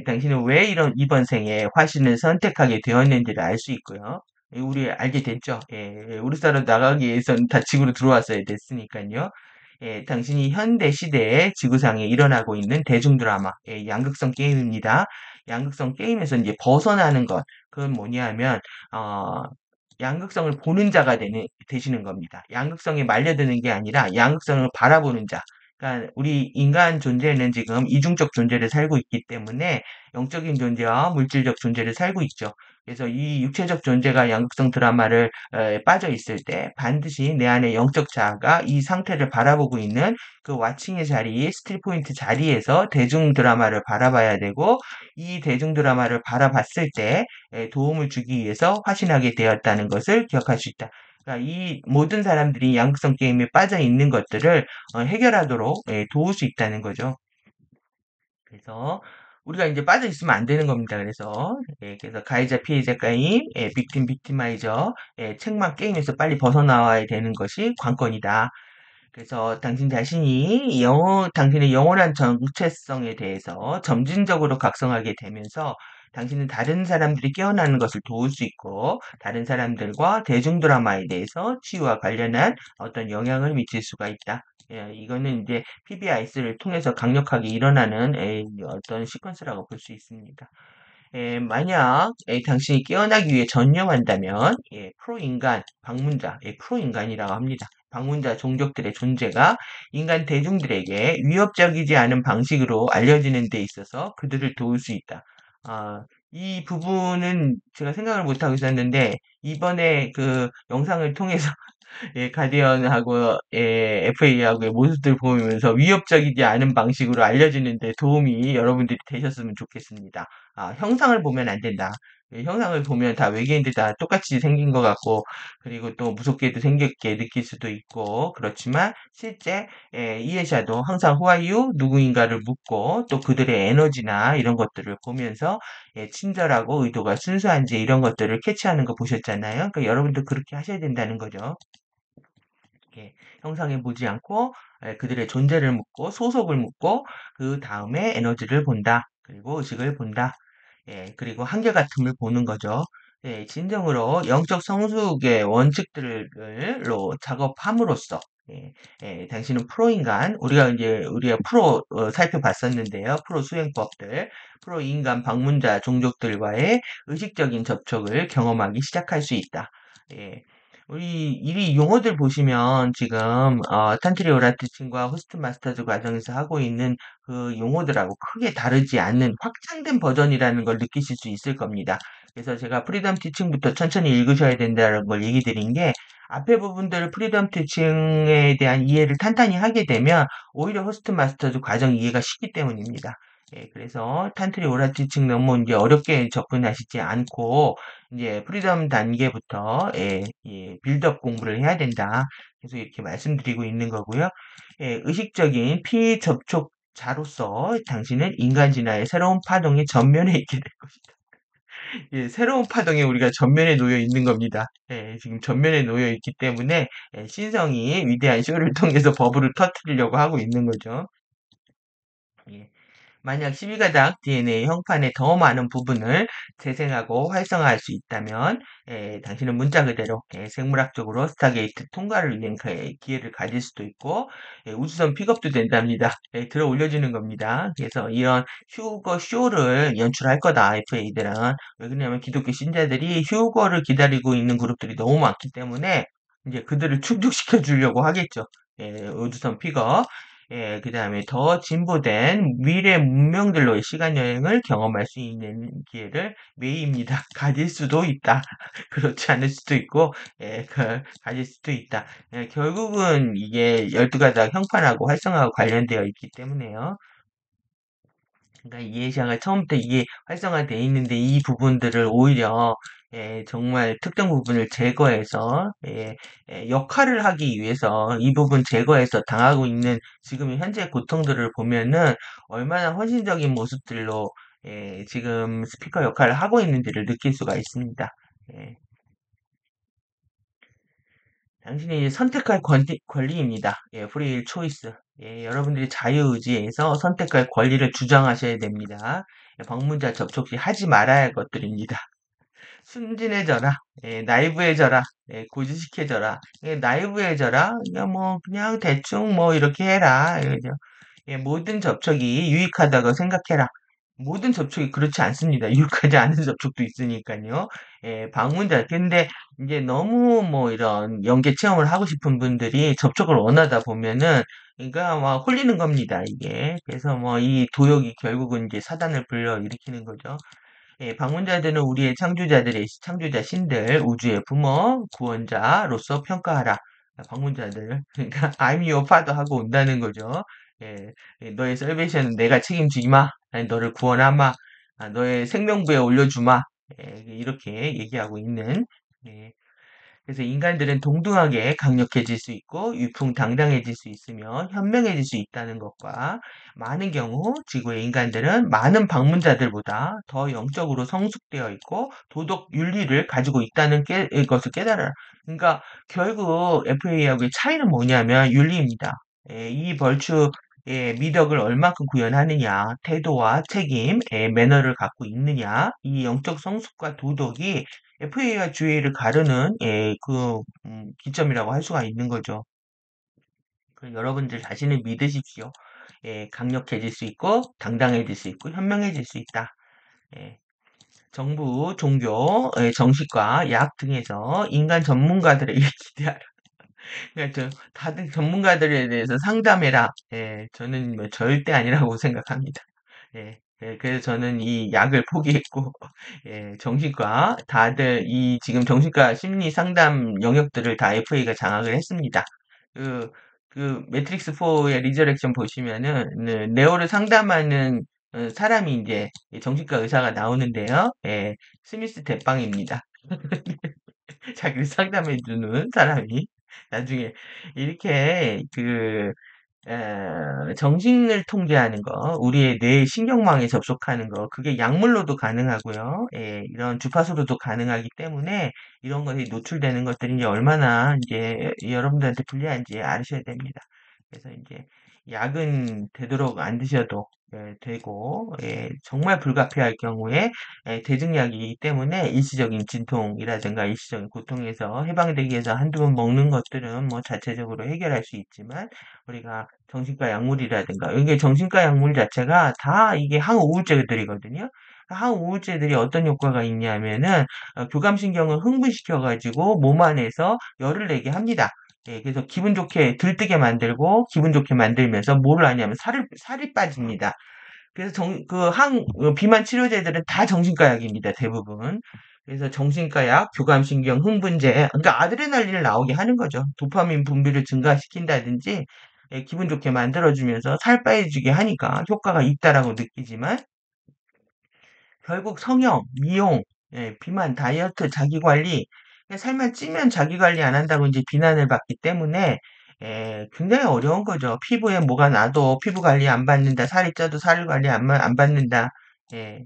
당신은 왜 이번 생에 화신을 선택하게 되었는지를 알 수 있고요. 우리 알게 됐죠. 우리사로 나가기 위해서는 다 지구로 들어왔어야 됐으니까요. 당신이 현대 시대에 지구상에 일어나고 있는 대중 드라마, 양극성 게임입니다. 양극성 게임에서 이제 벗어나는 것, 그건 뭐냐면, 어, 양극성을 보는 자가 되시는 겁니다. 양극성에 말려드는 게 아니라 양극성을 바라보는 자. 그러니까 우리 인간 존재는 지금 이중적 존재를 살고 있기 때문에 영적인 존재와 물질적 존재를 살고 있죠. 그래서 이 육체적 존재가 양극성 드라마를 빠져 있을 때 반드시 내 안에 영적 자아가 이 상태를 바라보고 있는 그 와칭의 자리, 스틸 포인트 자리에서 대중 드라마를 바라봐야 되고 이 대중 드라마를 바라봤을 때 도움을 주기 위해서 화신하게 되었다는 것을 기억할 수 있다. 그러니까 이 모든 사람들이 양극성 게임에 빠져 있는 것들을 해결하도록 도울 수 있다는 거죠. 그래서 우리가 이제 빠져 있으면 안 되는 겁니다. 그래서 가해자 피해자 게임, 빅팀 빅티마이저, 책막 게임에서 빨리 벗어나와야 되는 것이 관건이다. 그래서 당신의 영원한 정체성에 대해서 점진적으로 각성하게 되면서 당신은 다른 사람들이 깨어나는 것을 도울 수 있고 다른 사람들과 대중 드라마에 대해서 치유와 관련한 어떤 영향을 미칠 수가 있다. 이거는 이제 PBIS를 통해서 강력하게 일어나는 어떤 시퀀스라고 볼 수 있습니다. 만약 당신이 깨어나기 위해 전념한다면 프로인간, 방문자, 프로인간이라고 합니다. 방문자 종족들의 존재가 인간 대중들에게 위협적이지 않은 방식으로 알려지는 데 있어서 그들을 도울 수 있다. 아, 이 부분은 제가 생각을 못하고 있었는데 이번에 그 영상을 통해서 가디언하고 FA하고의 모습들 보면서 위협적이지 않은 방식으로 알려지는데 도움이 여러분들이 되셨으면 좋겠습니다. 형상을 보면 안 된다. 형상을 보면 다 외계인들 다 똑같이 생긴 것 같고, 그리고 또 무섭게도 생겼게 느낄 수도 있고, 그렇지만 실제 이해샤도 항상 Who are you? 누구인가를 묻고 또 그들의 에너지나 이런 것들을 보면서 친절하고 의도가 순수한지 이런 것들을 캐치하는 거 보셨잖아요. 그러니까 여러분도 그렇게 하셔야 된다는 거죠. 형상에 보지 않고 그들의 존재를 묻고 소속을 묻고 그 다음에 에너지를 본다. 그리고 의식을 본다. 그리고 한결같음을 보는 거죠. 진정으로 영적 성숙의 원칙들로 작업함으로써 당신은 프로인간, 우리가 프로 살펴봤었는데요. 프로 수행법들, 프로 인간 방문자 종족들과의 의식적인 접촉을 경험하기 시작할 수 있다. 예, 이 용어들 보시면 지금 탄트리 오라티칭과 호스트 마스터즈 과정에서 하고 있는 그 용어들하고 크게 다르지 않는 확장된 버전이라는 걸 느끼실 수 있을 겁니다. 그래서 제가 프리덤 티칭부터 천천히 읽으셔야 된다는 걸 얘기 드린 게 앞에 부분들을 프리덤 티칭에 대한 이해를 탄탄히 하게 되면 오히려 호스트 마스터즈 과정 이해가 쉽기 때문입니다. 그래서 탄트리 오라티칭 너무 이제 어렵게 접근하시지 않고 이제 프리덤 단계부터 빌드업 공부를 해야 된다. 그래서 이렇게 말씀드리고 있는 거고요. 의식적인 피접촉자로서 당신은 인간 진화의 새로운 파동의 전면에 있게 될 것이다. 새로운 파동에 우리가 전면에 놓여 있는 겁니다. 지금 전면에 놓여 있기 때문에 신성이 위대한 쇼를 통해서 버블을 터뜨리려고 하고 있는 거죠. 예. 만약 12가닥 DNA 형판의 더 많은 부분을 재생하고 활성화할 수 있다면 당신은 문자 그대로 생물학적으로 스타게이트 통과를 위한 기회를 가질 수도 있고 우주선 픽업도 된답니다. 들어 올려주는 겁니다. 그래서 이런 휴거 쇼를 연출할 거다 FA들은. 왜 그러냐면 기독교 신자들이 휴거를 기다리고 있는 그룹들이 너무 많기 때문에 이제 그들을 충족시켜 주려고 하겠죠. 우주선 피거, 그 다음에 더 진보된 미래 문명들로의 시간 여행을 경험할 수 있는 기회를 매입니다. 가질 수도 있다. 그렇지 않을 수도 있고, 가질 수도 있다. 결국은 이게 12가닥 형판하고 활성화하고 관련되어 있기 때문에요. 그러니까 이해시장을 처음부터 이게 활성화되어 있는데 이 부분들을 오히려 정말 특정 부분을 제거해서 역할을 하기 위해서 이 부분 제거해서 당하고 있는 지금 현재 고통들을 보면은 얼마나 헌신적인 모습들로 지금 스피커 역할을 하고 있는지를 느낄 수가 있습니다. 예. 당신이 이제 선택할 권리입니다. 프리 초이스. 여러분들이 자유의지에서 선택할 권리를 주장하셔야 됩니다. 방문자 접촉 시 하지 말아야 할 것들입니다. 순진해져라. 나이브해져라. 고지식해져라. 나이브해져라. 그냥 뭐 그냥 대충 뭐 이렇게 해라. 이거죠. 모든 접촉이 유익하다고 생각해라. 모든 접촉이 그렇지 않습니다. 유익하지 않은 접촉도 있으니까요. 방문자. 근데 이제 너무 뭐 이런 연계 체험을 하고 싶은 분들이 접촉을 원하다 보면은, 그러니까 막 홀리는 겁니다, 이게. 그래서 뭐 이 도욕이 결국은 이제 사단을 불러일으키는 거죠. 방문자들은 우리의 창조자 신들, 우주의 부모, 구원자로서 평가하라. 방문자들. 그러니까, I'm your father 하고 온다는 거죠. 예, 너의 셀베이션은 내가 책임지마. 아니, 너를 구원하마. 너의 생명부에 올려주마. 이렇게 얘기하고 있는, 예, 그래서 인간들은 동등하게 강력해질 수 있고 위풍당당해질 수 있으며 현명해질 수 있다는 것과 많은 경우 지구의 인간들은 많은 방문자들보다 더 영적으로 성숙되어 있고 도덕 윤리를 가지고 있다는 것을 깨달아라. 그러니까 결국 FA하고의 차이는 뭐냐면 윤리입니다. 이 벌추의 미덕을 얼마큼 구현하느냐, 태도와 책임, 매너를 갖고 있느냐, 이 영적 성숙과 도덕이 FA와 GA를 가르는 기점이라고 할 수가 있는 거죠. 여러분들 자신을 믿으십시오. 강력해질 수 있고 당당해질 수 있고 현명해질 수 있다. 예, 정부, 종교, 정신과, 약 등에서 인간 전문가들에게 기대하라. 그러니까 다들 전문가들에 대해서 상담해라. 저는 뭐 절대 아니라고 생각합니다. 그래서 저는 이 약을 포기했고, 정신과, 다들 이 지금 정신과 심리 상담 영역들을 다 FA가 장악을 했습니다. 그, 매트릭스 4의 리저렉션 보시면은, 네오를 상담하는 사람이 이제 정신과 의사가 나오는데요. 스미스 대빵입니다. 자기를 상담해주는 사람이 나중에 이렇게 정신을 통제하는 거, 우리의 뇌 신경망에 접촉하는 거, 그게 약물로도 가능하고요. 이런 주파수로도 가능하기 때문에 이런 것이 노출되는 것들이 이제 얼마나 이제 여러분들한테 불리한지 아셔야 됩니다. 그래서 이제 약은 되도록 안 드셔도 되고, 정말 불가피할 경우에 대증약이기 때문에 일시적인 진통이라든가 일시적인 고통에서 해방되기 위해서 한두 번 먹는 것들은 뭐 자체적으로 해결할 수 있지만 우리가 정신과 약물이라든가 이게 정신과 약물 자체가 다 이게 항우울제들이거든요. 항우울제들이 어떤 효과가 있냐면은 교감신경을 흥분시켜 가지고 몸 안에서 열을 내게 합니다. 그래서 기분 좋게 들뜨게 만들고 기분 좋게 만들면서 뭐를 하냐면 살이 빠집니다. 그래서 비만 치료제들은 다 정신과 약입니다, 대부분. 그래서 정신과 약, 교감신경 흥분제, 그러니까 아드레날린을 나오게 하는 거죠. 도파민 분비를 증가시킨다든지, 기분 좋게 만들어주면서 살 빠지게 하니까 효과가 있다라고 느끼지만, 결국 성형, 미용, 비만, 다이어트, 자기관리, 살만 찌면 자기관리 안 한다고 이제 비난을 받기 때문에 굉장히 어려운 거죠. 피부에 뭐가 나도 피부 관리 안 받는다. 살이 쪄도 살 관리 안 받는다. 예.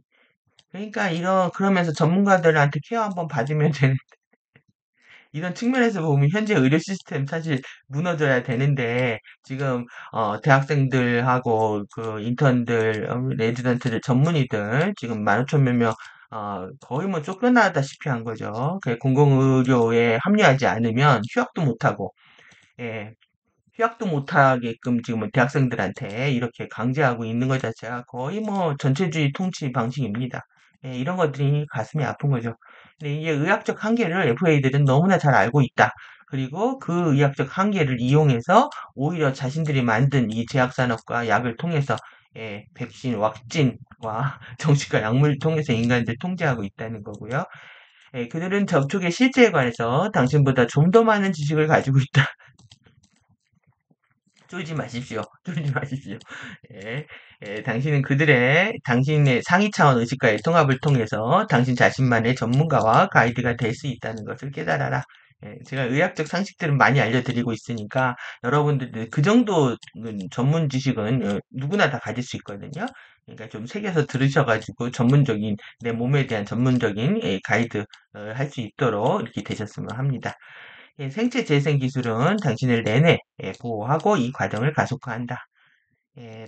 그러니까 그러면서 전문가들한테 케어 한번 받으면 되는, 이런 측면에서 보면 현재 의료 시스템 사실 무너져야 되는데, 지금, 대학생들하고 인턴들, 레지던트들, 전문의들, 지금 15,000 몇 명, 거의 뭐 쫓겨나다시피 한 거죠. 공공의료에 합류하지 않으면 휴학도 못하고, 예, 휴학도 못하게끔 지금 대학생들한테 이렇게 강제하고 있는 것 자체가 거의 뭐 전체주의 통치 방식입니다. 이런 것들이 가슴이 아픈 거죠. 근데 이게 의학적 한계를 FA들은 너무나 잘 알고 있다. 그리고 그 의학적 한계를 이용해서 오히려 자신들이 만든 이 제약산업과 약을 통해서 백신, 왁진과 정신과 약물을 통해서 인간들 통제하고 있다는 거고요. 그들은 접촉의 실제에 관해서 당신보다 좀 더 많은 지식을 가지고 있다. 쫄지 마십시오. 쫄지 마십시오. 예, 당신은 당신의 상위 차원 의식과의 통합을 통해서 당신 자신만의 전문가와 가이드가 될 수 있다는 것을 깨달아라. 제가 의학적 상식들은 많이 알려드리고 있으니까 여러분들 그 정도 전문 지식은 누구나 다 가질 수 있거든요. 그러니까 좀 새겨서 들으셔가지고 전문적인 내 몸에 대한 전문적인 가이드 할 수 있도록 이렇게 되셨으면 합니다. 생체 재생 기술은 당신을 내내 보호하고 이 과정을 가속화한다.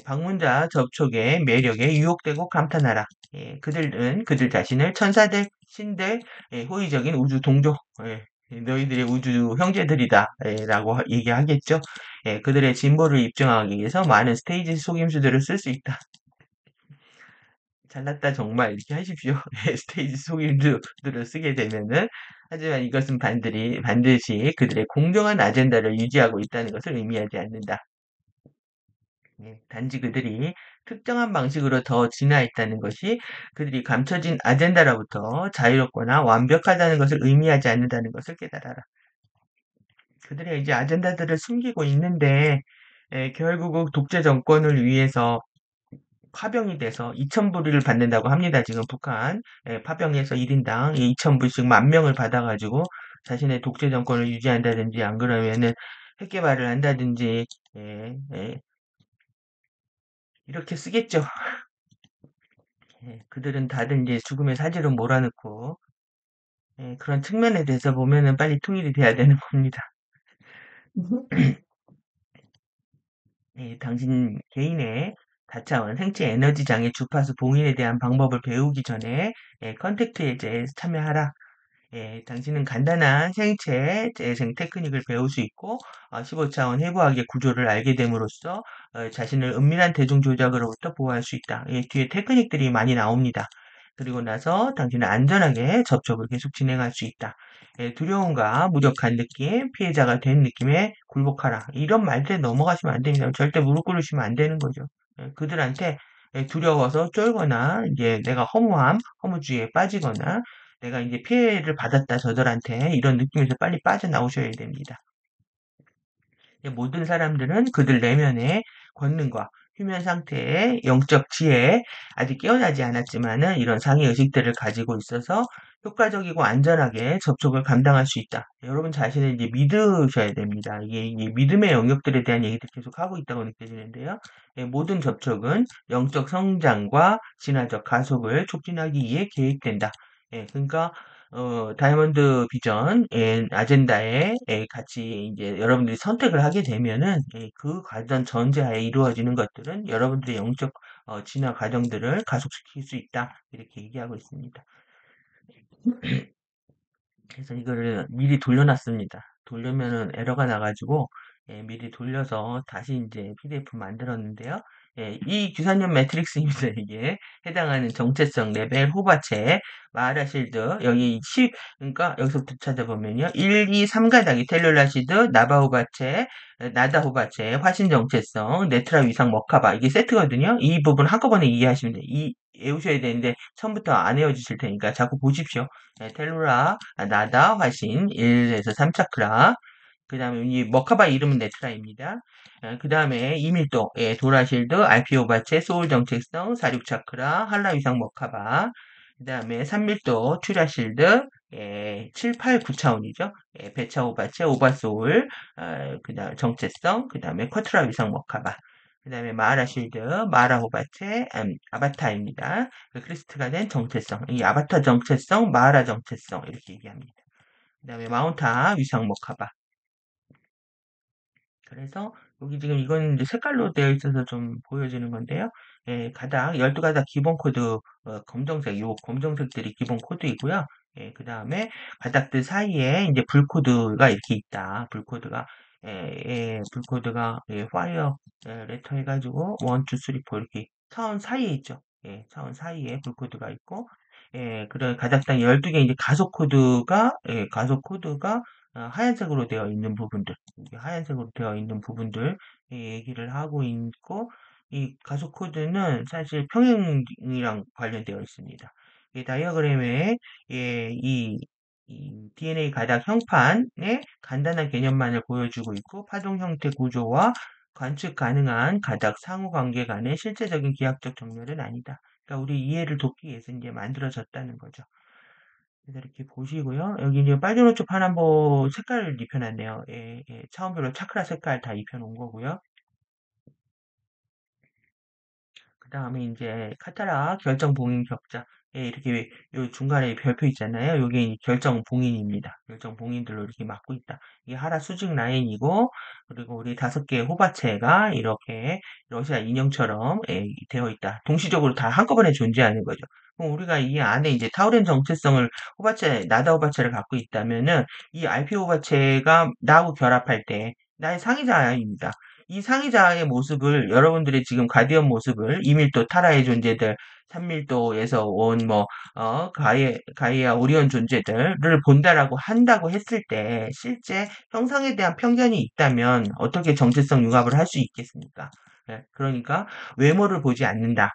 방문자 접촉의 매력에 유혹되고 감탄하라. 그들은 그들 자신을 천사들, 신들, 호의적인 우주 동족, 너희들의 우주 형제들이다. 라고 얘기하겠죠. 그들의 진보를 입증하기 위해서 많은 스테이지 속임수들을 쓸 수 있다. 잘났다 정말 이렇게 하십시오. 스테이지 속임수들을 쓰게 되면은 하지만 이것은 반드시 그들의 공정한 아젠다를 유지하고 있다는 것을 의미하지 않는다. 단지 그들이 특정한 방식으로 더 진화했다는 것이 그들이 감춰진 아젠다로부터 자유롭거나 완벽하다는 것을 의미하지 않는다는 것을 깨달아라. 그들의 이제 아젠다들을 숨기고 있는데 결국 독재 정권을 위해서 파병이 돼서 2,000불을 받는다고 합니다. 지금 북한 파병에서 1인당 2,000불씩 10,000명을 받아가지고 자신의 독재 정권을 유지한다든지 안 그러면은 핵 개발을 한다든지 이렇게 쓰겠죠. 그들은 다들 이제 죽음의 사지로 몰아넣고 그런 측면에 대해서 보면은 빨리 통일이 돼야 되는 겁니다. 당신 개인의 다차원 생체 에너지 장애 주파수 봉인에 대한 방법을 배우기 전에 컨택트 해제에 참여하라. 당신은 간단한 생체 재생 테크닉을 배울 수 있고 15차원 해부학의 구조를 알게 됨으로써 자신을 은밀한 대중 조작으로부터 보호할 수 있다. 뒤에 테크닉들이 많이 나옵니다. 그리고 나서 당신은 안전하게 접촉을 계속 진행할 수 있다. 두려움과 무력한 느낌, 피해자가 된 느낌에 굴복하라. 이런 말들에 넘어가시면 안 됩니다. 절대 무릎 꿇으시면 안 되는 거죠. 그들한테 두려워서 쫄거나 이제 내가 허무주의에 빠지거나 내가 이제 피해를 받았다 저들한테 이런 느낌에서 빨리 빠져나오셔야 됩니다. 모든 사람들은 그들 내면의 권능과 휴면 상태의 영적 지혜에 아직 깨어나지 않았지만은 이런 상위 의식들을 가지고 있어서 효과적이고 안전하게 접촉을 감당할 수 있다. 여러분 자신을 이제 믿으셔야 됩니다. 이게 믿음의 영역들에 대한 얘기를 계속 하고 있다고 느껴지는데요. 모든 접촉은 영적 성장과 진화적 가속을 촉진하기 위해 계획된다. 그러니까 다이아몬드 비전 아젠다에 같이 이제 여러분들이 선택을 하게 되면은 그 과정 전제하에 이루어지는 것들은 여러분들의 영적 진화 과정들을 가속시킬 수 있다. 이렇게 얘기하고 있습니다. 그래서 이거를 미리 돌려놨습니다. 돌려면은 에러가 나가지고 미리 돌려서 다시 이제 PDF 만들었는데요. 이 규산염 매트릭스입니다. 이게 해당하는 정체성 레벨 호바체 마하라실드 여기 그러니까 여기서부터 찾아보면요. 1, 2, 3가닥이 텔룰라시드 나바 호바체 나다 호바체 화신 정체성 네트라 위상 머카바 이게 세트거든요. 이 부분 한꺼번에 이해하시면 돼요. 외우셔야 되는데 처음부터 안 외워주실 테니까 자꾸 보십시오. 텔루라, 나다, 화신, 1에서 3차크라. 그 다음에 이 머카바 이름은 네트라입니다. 그 다음에 이밀도, 도라실드, 알피오바체, 소울 정체성, 사륙차크라, 한라위상 머카바. 그 다음에 산밀도, 튜라실드, 7, 8, 9차원이죠. 베차오바체, 오바소울, 그 다음 정체성, 그 다음에 쿼트라 위상 머카바. 그 다음에 마하라실드, 마하라호바체, 아바타입니다. 그 크리스트가 된 정체성. 이 아바타 정체성, 마하라 정체성. 이렇게 얘기합니다. 그 다음에 마운타, 위상 모카바. 그래서 여기 지금 이건 이제 색깔로 되어 있어서 좀 보여주는 건데요. 가닥, 12가닥 기본 코드, 검정색, 요 검정색들이 기본 코드이고요. 그 다음에 가닥들 사이에 이제 불 코드가 이렇게 있다. 불 코드가, 불 코드가, 파이어, 레터 해가지고, 1, 2, 3, 4 이렇게 차원 사이에 있죠. 차원 사이에 불코드가 있고, 그런 가닥당 12개 이제 가속 코드가 하얀색으로 되어 있는 부분들, 이게 하얀색으로 되어 있는 부분들 얘기를 하고 있고, 이 가속 코드는 사실 평행이랑 관련되어 있습니다. 이 다이어그램에 이 DNA 가닥 형판의 간단한 개념만을 보여주고 있고, 파동 형태 구조와 관측 가능한 가닥 상호관계 간의 실제적인 기하학적 정렬은 아니다. 그러니까 우리 이해를 돕기 위해서 이제 만들어졌다는 거죠. 그래서 이렇게 보시고요. 여기 이제 빨간 우측 파남보 색깔을 입혀놨네요. 차원별로 차크라 색깔 다 입혀놓은 거고요. 그 다음에 이제 카타라 결정 봉인 격자. 이렇게 요 중간에 별표 있잖아요. 요게 결정 봉인입니다. 결정 봉인들로 이렇게 막고 있다. 이게 하라 수직 라인이고, 그리고 우리 5개의 호바체가 이렇게 러시아 인형처럼 되어 있다. 동시적으로 다 한꺼번에 존재하는 거죠. 그럼 우리가 이 안에 이제 타우렌 정체성을 나다 호바체를 갖고 있다면은 이 RP 호바체가 나하고 결합할 때 나의 상이자입니다. 이 상이자의 모습을 여러분들이 지금 가디언 모습을 2밀도 타라의 존재들, 3밀도에서 온 가이아 오리온 존재들을 본다라고 한다고 했을 때 실제 형상에 대한 편견이 있다면 어떻게 정체성 융합을 할 수 있겠습니까? 그러니까 외모를 보지 않는다.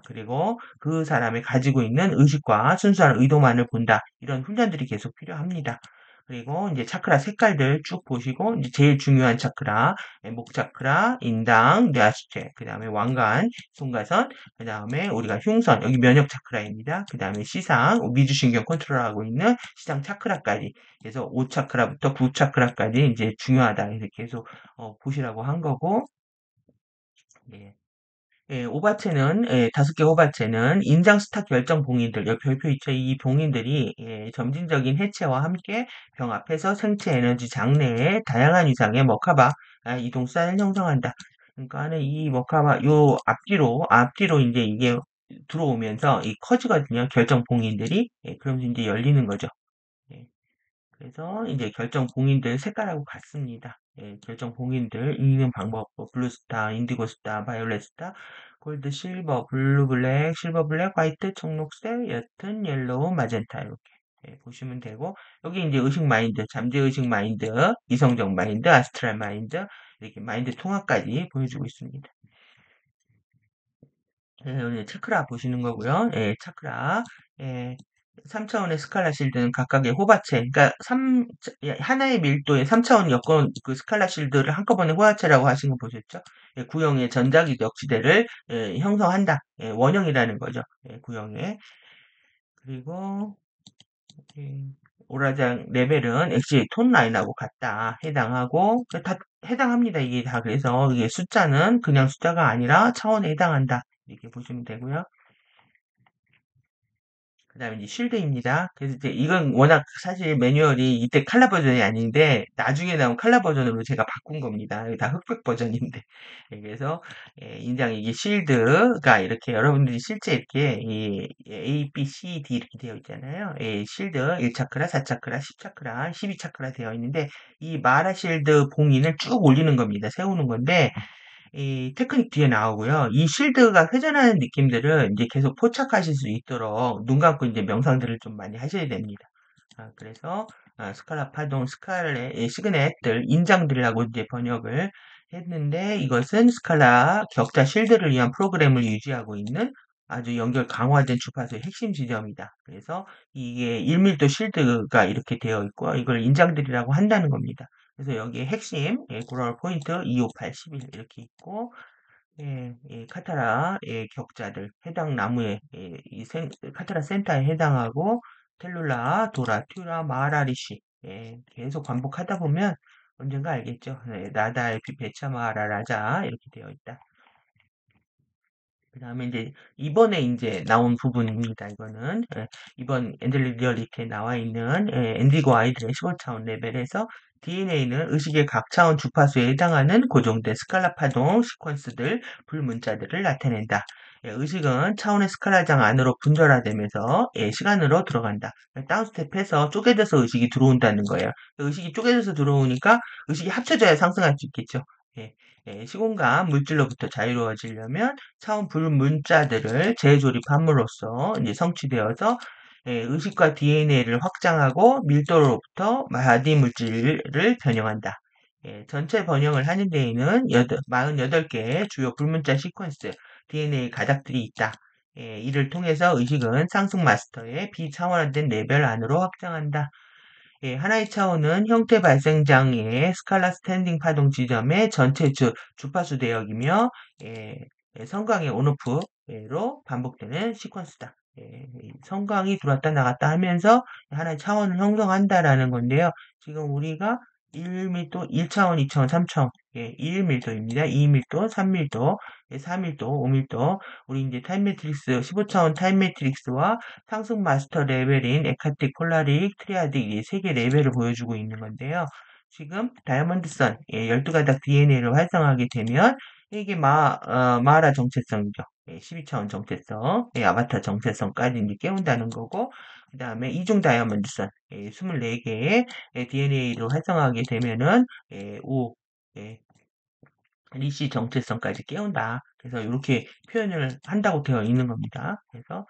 그리고 그 사람이 가지고 있는 의식과 순수한 의도만을 본다. 이런 훈련들이 계속 필요합니다. 그리고 이제 차크라 색깔들 쭉 보시고 이제 제일 중요한 차크라, 목 차크라, 인당, 뇌하수체, 그 다음에 왕관, 송가선, 그 다음에 우리가 흉선, 여기 면역 차크라입니다. 그 다음에 시상, 미주신경 컨트롤하고 있는 시상 차크라까지. 그래서 5차크라부터 9차크라까지 이제 중요하다. 이렇게 계속 보시라고 한 거고, 예. 오바체는, 5개 오바체는 인장 스타 결정 봉인들, 여기 별표 있죠? 이 봉인들이, 점진적인 해체와 함께 병 앞에서 생체 에너지 장내에 다양한 위상의 머카바, 이동수단을 형성한다. 그러니까는 이 머카바, 요 앞뒤로 이제 이게 들어오면서 이 커지거든요. 결정 봉인들이. 그러면서 이제 열리는 거죠. 예. 그래서 이제 결정 봉인들 색깔하고 같습니다. 결정 봉인들 읽는 방법, 뭐 블루스타, 인디고스타, 바이올렛스타, 골드, 실버, 블루, 블랙, 실버, 블랙, 화이트, 청록색, 옅은, 옐로우, 마젠타 이렇게 보시면 되고 여기 이제 의식 마인드, 잠재 의식 마인드, 이성적 마인드, 아스트랄 마인드 이렇게 마인드 통합까지 보여주고 있습니다. 오늘 차크라 보시는 거고요. 차크라. 3차원의 스칼라 실드는 각각의 호바체, 그러니까 하나의 밀도의 3차원 여건 그 스칼라 실드를 한꺼번에 호바체라고 하신 거 보셨죠? 구형의 전자기 역지대를 형성한다. 원형이라는 거죠. 구형의. 그리고 오라장 레벨은 엑시 톤 라인하고 같다. 해당하고 다 해당합니다. 이게 다 그래서 이게 숫자는 그냥 숫자가 아니라 차원에 해당한다. 이렇게 보시면 되고요. 그 다음에 이제 쉴드입니다. 그래서 이제 이건 워낙 사실 매뉴얼이 이때 칼라 버전이 아닌데 나중에 나온 칼라 버전으로 제가 바꾼 겁니다. 다 흑백 버전인데. 그래서 인장 이게 쉴드가 이렇게 여러분들이 실제 이렇게 이 A, B, C, D 이렇게 되어 있잖아요. 쉴드 1차크라, 4차크라, 10차크라, 12차크라 되어 있는데 이 마라 쉴드 봉인을 쭉 올리는 겁니다. 세우는 건데 이 테크닉 뒤에 나오고요. 이 실드가 회전하는 느낌들을 이제 계속 포착하실 수 있도록 눈 감고 이제 명상들을 좀 많이 하셔야 됩니다. 그래서 스칼라 파동, 시그넷들, 인장들이라고 이제 번역을 했는데 이것은 스칼라 격자 실드를 위한 프로그램을 유지하고 있는 아주 연결 강화된 주파수의 핵심 지점이다. 그래서 이게 1밀도 실드가 이렇게 되어 있고 이걸 인장들이라고 한다는 겁니다. 그래서 여기에 핵심, 고럴 포인트 258, 11 이렇게 있고 카타라 격자들 해당 나무에 카타라 센터에 해당하고 텔룰라, 도라, 튜라, 마하라리시 계속 반복하다 보면 언젠가 알겠죠. 나다, 에피, 베차, 마하라, 라자 이렇게 되어 있다. 그 다음에 이제 이번에 이제 나온 부분입니다. 이거는 이번 엔젤리 리얼리티에 나와 있는 엔디고 아이들의 15차원 레벨에서 DNA는 의식의 각 차원 주파수에 해당하는 고정된 스칼라 파동 시퀀스들, 불문자들을 나타낸다. 의식은 차원의 스칼라장 안으로 분절화되면서 시간으로 들어간다. 다운스텝해서 쪼개져서 의식이 들어온다는 거예요. 의식이 쪼개져서 들어오니까 의식이 합쳐져야 상승할 수 있겠죠. 시공간 물질로부터 자유로워지려면 차원 불문자들을 재조립함으로써 이제 성취되어서 의식과 DNA를 확장하고 밀도로부터 마디 물질을 변형한다. 전체 번영을 하는 데에는 48개의 주요 불문자 시퀀스 DNA 가닥들이 있다. 이를 통해서 의식은 상승 마스터의 비차원화된 레벨 안으로 확장한다. 하나의 차원은 형태 발생장의 스칼라 스탠딩 파동 지점의 전체 주파수 대역이며 성광의 온오프로 반복되는 시퀀스다. 성광이 들어왔다 나갔다 하면서 하나의 차원을 형성한다라는 건데요. 지금 우리가 1밀도, 1차원, 2차원, 3차원, 1밀도입니다. 2밀도, 3밀도, 4밀도, 5밀도, 우리 이제 타임 매트릭스, 15차원 타임 매트릭스와 상승 마스터 레벨인 에카틱, 폴라릭, 트리아딕 이 세 개 레벨을 보여주고 있는 건데요. 지금 다이아몬드 선 12가닥 DNA를 활성화하게 되면 이게 마하라 정체성이죠. 12차원 정체성, 아바타 정체성까지 이제 깨운다는 거고, 그 다음에 이중 다이아몬드 선 24개의 DNA를 활성화하게 되면은 5, 리시 정체성까지 깨운다. 그래서 이렇게 표현을 한다고 되어 있는 겁니다. 그래서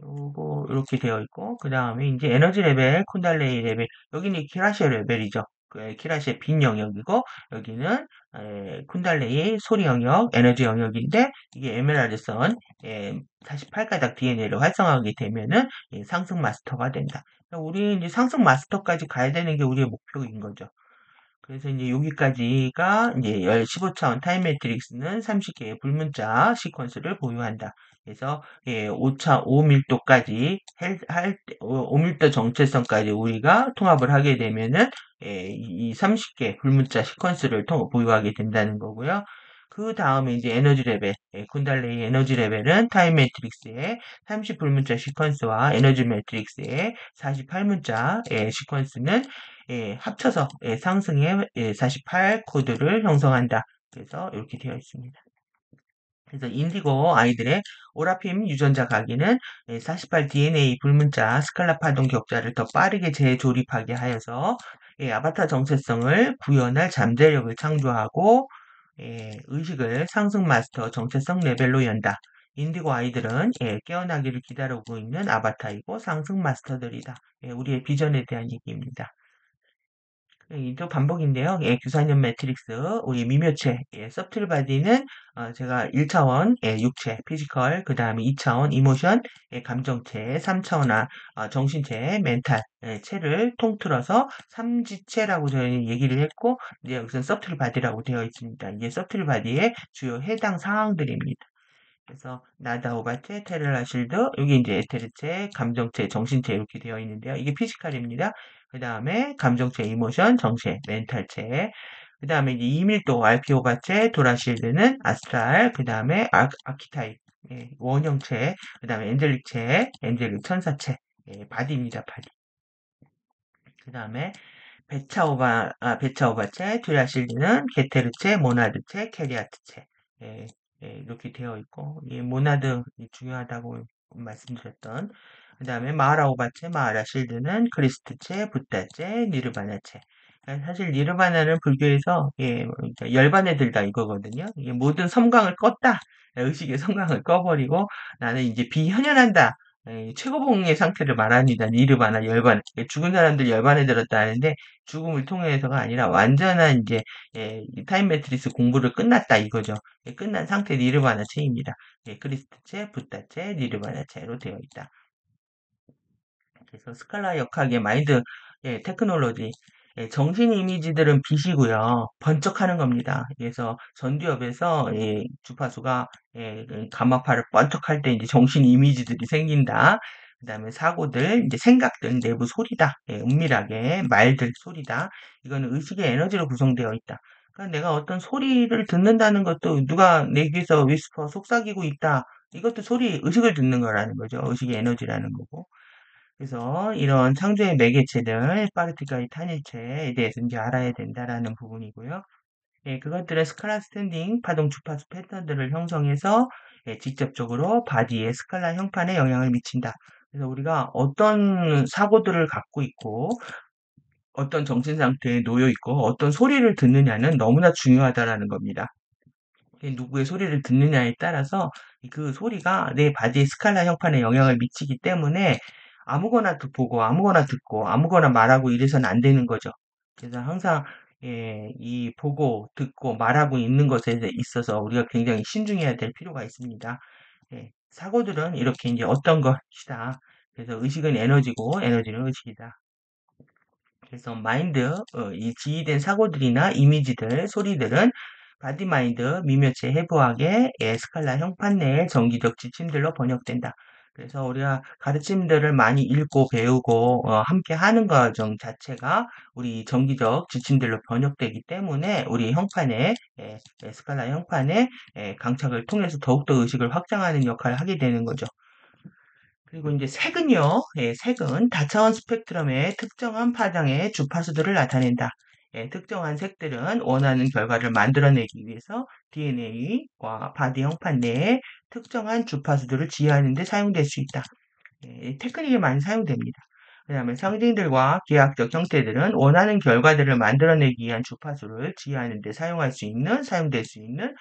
요거 이렇게 되어 있고 그 다음에 이제 에너지 레벨, 쿤달레이 레벨 여기는 키라시아 레벨이죠. 키라시아 빈 영역이고 여기는 쿤달레이 소리 영역, 에너지 영역인데 이게 에메랄드 선 48가닥 DNA를 활성화하게 되면은 상승 마스터가 된다. 우리 이제 상승 마스터까지 가야 되는 게 우리의 목표인 거죠. 그래서 이제 여기까지가 이제 15차원 타임 매트릭스는 30개의 불문자 시퀀스를 보유한다. 그래서 5밀도까지 5밀도 정체성까지 우리가 통합을 하게 되면은 이 30개 불문자 시퀀스를 보유하게 된다는 거고요. 그 다음에 이제 에너지 레벨, 쿤달레이 에너지 레벨은 타임 매트릭스의 30 불문자 시퀀스와 에너지 매트릭스의 48문자 시퀀스는 합쳐서 상승의 48 코드를 형성한다. 그래서 이렇게 되어 있습니다. 그래서 인디고 아이들의 오라핌 유전자 가기는 48 DNA 불문자 스칼라 파동 격자를 더 빠르게 재조립하게 하여서 아바타 정체성을 구현할 잠재력을 창조하고 의식을 상승 마스터 정체성 레벨로 연다. 인디고 아이들은 깨어나기를 기다리고 있는 아바타이고 상승 마스터들이다. 우리의 비전에 대한 얘기입니다. 또 반복인데요. 규산염 매트릭스, 우리 미묘체, 서틀 바디는 제가 1차원 육체, 피지컬, 그 다음에 2차원 이모션, 감정체, 3차원 정신체, 멘탈, 체를 통틀어서 삼지체라고 저희는 얘기를 했고, 이제 여기서는 서틀 바디라고 되어 있습니다. 이게 서틀 바디의 주요 해당 사항들입니다. 그래서 나다오바체, 테를라실드, 여기 이제 에테르체, 감정체, 정신체 이렇게 되어 있는데요. 이게 피지컬입니다. 그 다음에 감정체, 이모션, 정체, 멘탈체. 그 다음에 이제 이밀도, 알피오바체, 도라실드는 아스트랄, 그 다음에 아키타입, 원형체, 그 다음에 엔젤릭체, 엔젤릭 천사체, 바디입니다, 바디. 그 다음에 베차오바체, 듀라실드는 게테르체, 모나드체, 캐리아트체. 예, 이렇게 되어 있고, 이 모나드 중요하다고 말씀드렸던. 그 다음에 마하라오바체, 마하라실드는 크리스트체, 붓다체, 니르바나체. 사실 니르바나는 불교에서 그러니까 열반에 들다 이거거든요. 이게 모든 섬광을 껐다. 의식의 섬광을 꺼버리고 나는 이제 비현현한다. 최고봉의 상태를 말합니다. 니르바나 열반. 죽은 사람들 열반에 들었다 하는데 죽음을 통해서가 아니라 완전한 이제 타임 매트리스 공부를 끝났다 이거죠. 끝난 상태 니르바나체입니다. 크리스트체, 붓다체, 니르바나체로 되어 있다. 그래서 스칼라 역학의 마인드 테크놀로지 정신 이미지들은 빛이고요. 번쩍하는 겁니다. 그래서 전두엽에서 주파수가 가마파를 번쩍할 때 이제 정신 이미지들이 생긴다. 그 다음에 사고들, 이제 생각들, 내부 소리다. 은밀하게 말들 소리다. 이거는 의식의 에너지로 구성되어 있다. 그러니까 내가 어떤 소리를 듣는다는 것도 누가 내 귀에서 위스퍼 속삭이고 있다. 이것도 소리, 의식을 듣는 거라는 거죠. 의식의 에너지라는 거고. 그래서 이런 창조의 매개체들, 파르티클의 탄일체에 대해서 이제 알아야 된다라는 부분이고요. 그것들의 스칼라 스탠딩 파동 주파수 패턴들을 형성해서 직접적으로 바디의 스칼라 형판에 영향을 미친다. 그래서 우리가 어떤 사고들을 갖고 있고 어떤 정신 상태에 놓여 있고 어떤 소리를 듣느냐는 너무나 중요하다라는 겁니다. 누구의 소리를 듣느냐에 따라서 그 소리가 내 바디의 스칼라 형판에 영향을 미치기 때문에 아무거나 보고 아무거나 듣고 아무거나 말하고 이래서는 안 되는 거죠. 그래서 항상 이 보고 듣고 말하고 있는 것에 있어서 우리가 굉장히 신중해야 될 필요가 있습니다. 사고들은 이렇게 이제 어떤 것이다. 그래서 의식은 에너지고 에너지는 의식이다. 그래서 마인드, 이 지휘된 사고들이나 이미지들, 소리들은 바디 마인드, 미묘체 해부학의 스칼라 형판 내의 정기적 지침들로 번역된다. 그래서 우리가 가르침들을 많이 읽고 배우고 함께 하는 과정 자체가 우리 정기적 지침들로 번역되기 때문에 우리 형판의 스칼라 형판의 강착을 통해서 더욱더 의식을 확장하는 역할을 하게 되는 거죠. 그리고 이제 색은요, 색은 다차원 스펙트럼의 특정한 파장의 주파수들을 나타낸다. 특정한 색들은 원하는 결과를 만들어내기 위해서 DNA와 바디 형판 내에 특정한 주파수들을 지휘하는 데 사용될 수 있다. 테크닉이 많이 사용됩니다. 그다음에 상징들과 기하학적 형태들은 원하는 결과들을 만들어내기 위한 주파수를 지휘하는 데 사용될 수 있는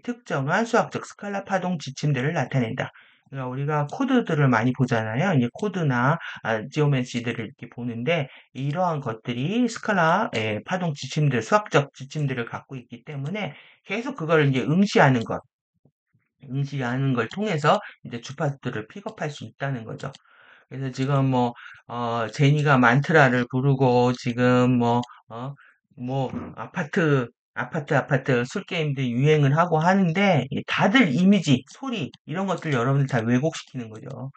특정한 수학적 스칼라 파동 지침들을 나타낸다. 그러니까 우리가 코드들을 많이 보잖아요. 이제 코드나 지오메트리들을 이렇게 보는데 이러한 것들이 스칼라 파동 지침들, 수학적 지침들을 갖고 있기 때문에 계속 그걸 이제 응시하는 걸 통해서 이제 주파수들을 픽업할 수 있다는 거죠. 그래서 지금 뭐, 제니가 만트라를 부르고, 지금 뭐, 어, 뭐, 아파트 술게임들 유행을 하고 하는데, 다들 이미지, 소리, 이런 것들 여러분들 다 왜곡시키는 거죠.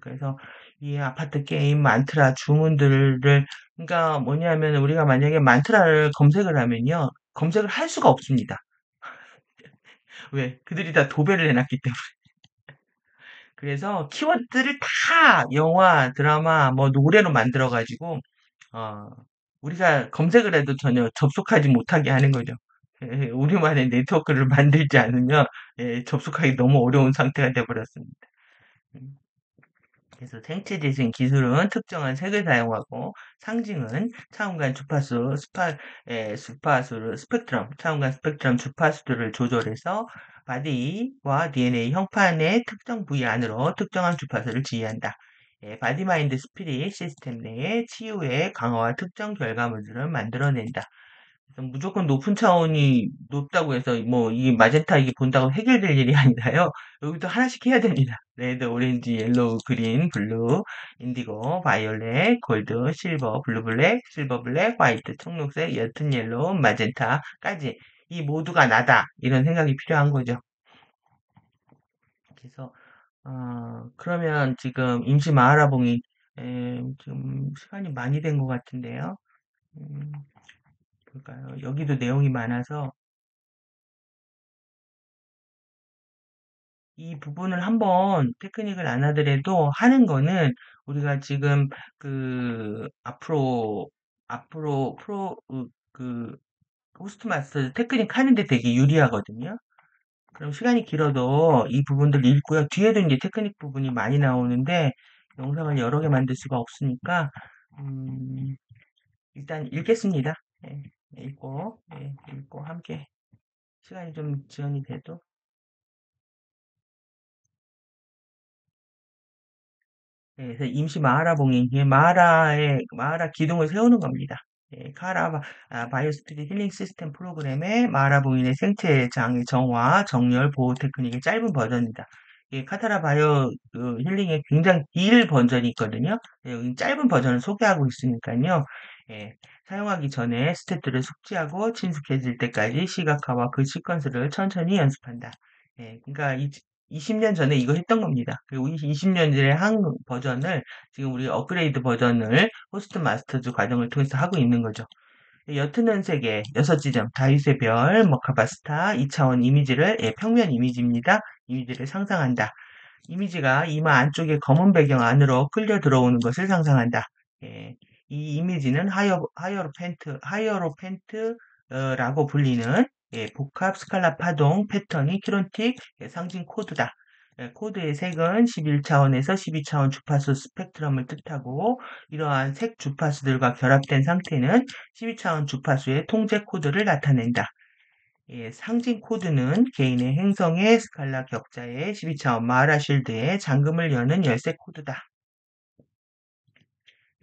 그래서 이 아파트 게임 만트라 주문들을, 그러니까 뭐냐면 우리가 만약에 만트라를 검색을 하면요, 검색을 할 수가 없습니다. 왜? 그들이 다 도배를 해놨기 때문에. 그래서 키워드를 다 영화, 드라마, 뭐 노래로 만들어가지고 어, 우리가 검색을 해도 전혀 접속하지 못하게 하는 거죠. 우리만의 네트워크를 만들지 않으면 접속하기 너무 어려운 상태가 되어버렸습니다. 음, 그래서 생체 재생 기술은 특정한 색을 사용하고 상징은 차원간 주파수, 차원간 스펙트럼 주파수들을 조절해서 바디와 DNA 형판의 특정 부위 안으로 특정한 주파수를 지휘한다. 바디 마인드 스피릿 시스템 내에 치유의 강화와 특정 결과물들을 만들어낸다. 무조건 높은 차원이 높다고 해서 뭐 이 마젠타 이게 본다고 해결될 일이 아니라요. 여기도 하나씩 해야 됩니다. 레드, 오렌지, 옐로우, 그린, 블루, 인디고, 바이올렛, 골드, 실버, 블루 블랙, 실버 블랙, 화이트, 청록색, 옅은 옐로우, 마젠타까지 이 모두가 나다. 이런 생각이 필요한 거죠. 그래서 그러면 지금 임시 마하라봉이 좀 시간이 많이 된 것 같은데요. 음, 볼까요? 여기도 내용이 많아서 이 부분을 한번 테크닉을 안 하더라도 하는 거는 우리가 지금 그 앞으로 그 호스트 마스터 테크닉 하는데 되게 유리하거든요. 그럼 시간이 길어도 이 부분들 읽고요. 뒤에도 이제 테크닉 부분이 많이 나오는데 영상을 여러 개 만들 수가 없으니까 음, 일단 읽겠습니다. 예, 읽고 함께 시간이 좀 지연이 돼도 그래서 임시 마하라 봉인, 마하라 기둥을 세우는 겁니다. 바이오스피릿 힐링 시스템 프로그램의 마하라 봉인의 생체 장애 정화, 정렬, 보호 테크닉의 짧은 버전이다. 카타라 바이오 힐링의 굉장히 길 버전이 있거든요. 여기 짧은 버전을 소개하고 있으니까요. 예, 사용하기 전에 스태프들을 숙지하고 친숙해질 때까지 시각화와 그 시퀀스를 천천히 연습한다. 그러니까 20년 전에 이거 했던 겁니다. 그리고 20년 전에 한 버전을 지금 우리 업그레이드 버전을 호스트 마스터즈 과정을 통해서 하고 있는 거죠. 옅은 색의 6지점, 다윗의 별, 머카바스타, 2차원 이미지를, 평면 이미지입니다. 이미지를 상상한다. 이미지가 이마 안쪽에 검은 배경 안으로 끌려 들어오는 것을 상상한다. 예, 이 이미지는 하이어로펜트라고 불리는 복합 스칼라 파동 패턴이 키론틱 상징 코드다. 코드의 색은 11차원에서 12차원 주파수 스펙트럼을 뜻하고 이러한 색 주파수들과 결합된 상태는 12차원 주파수의 통제 코드를 나타낸다. 상징 코드는 개인의 행성의 스칼라 격자의 12차원 마하라실드의 잠금을 여는 열쇠 코드다.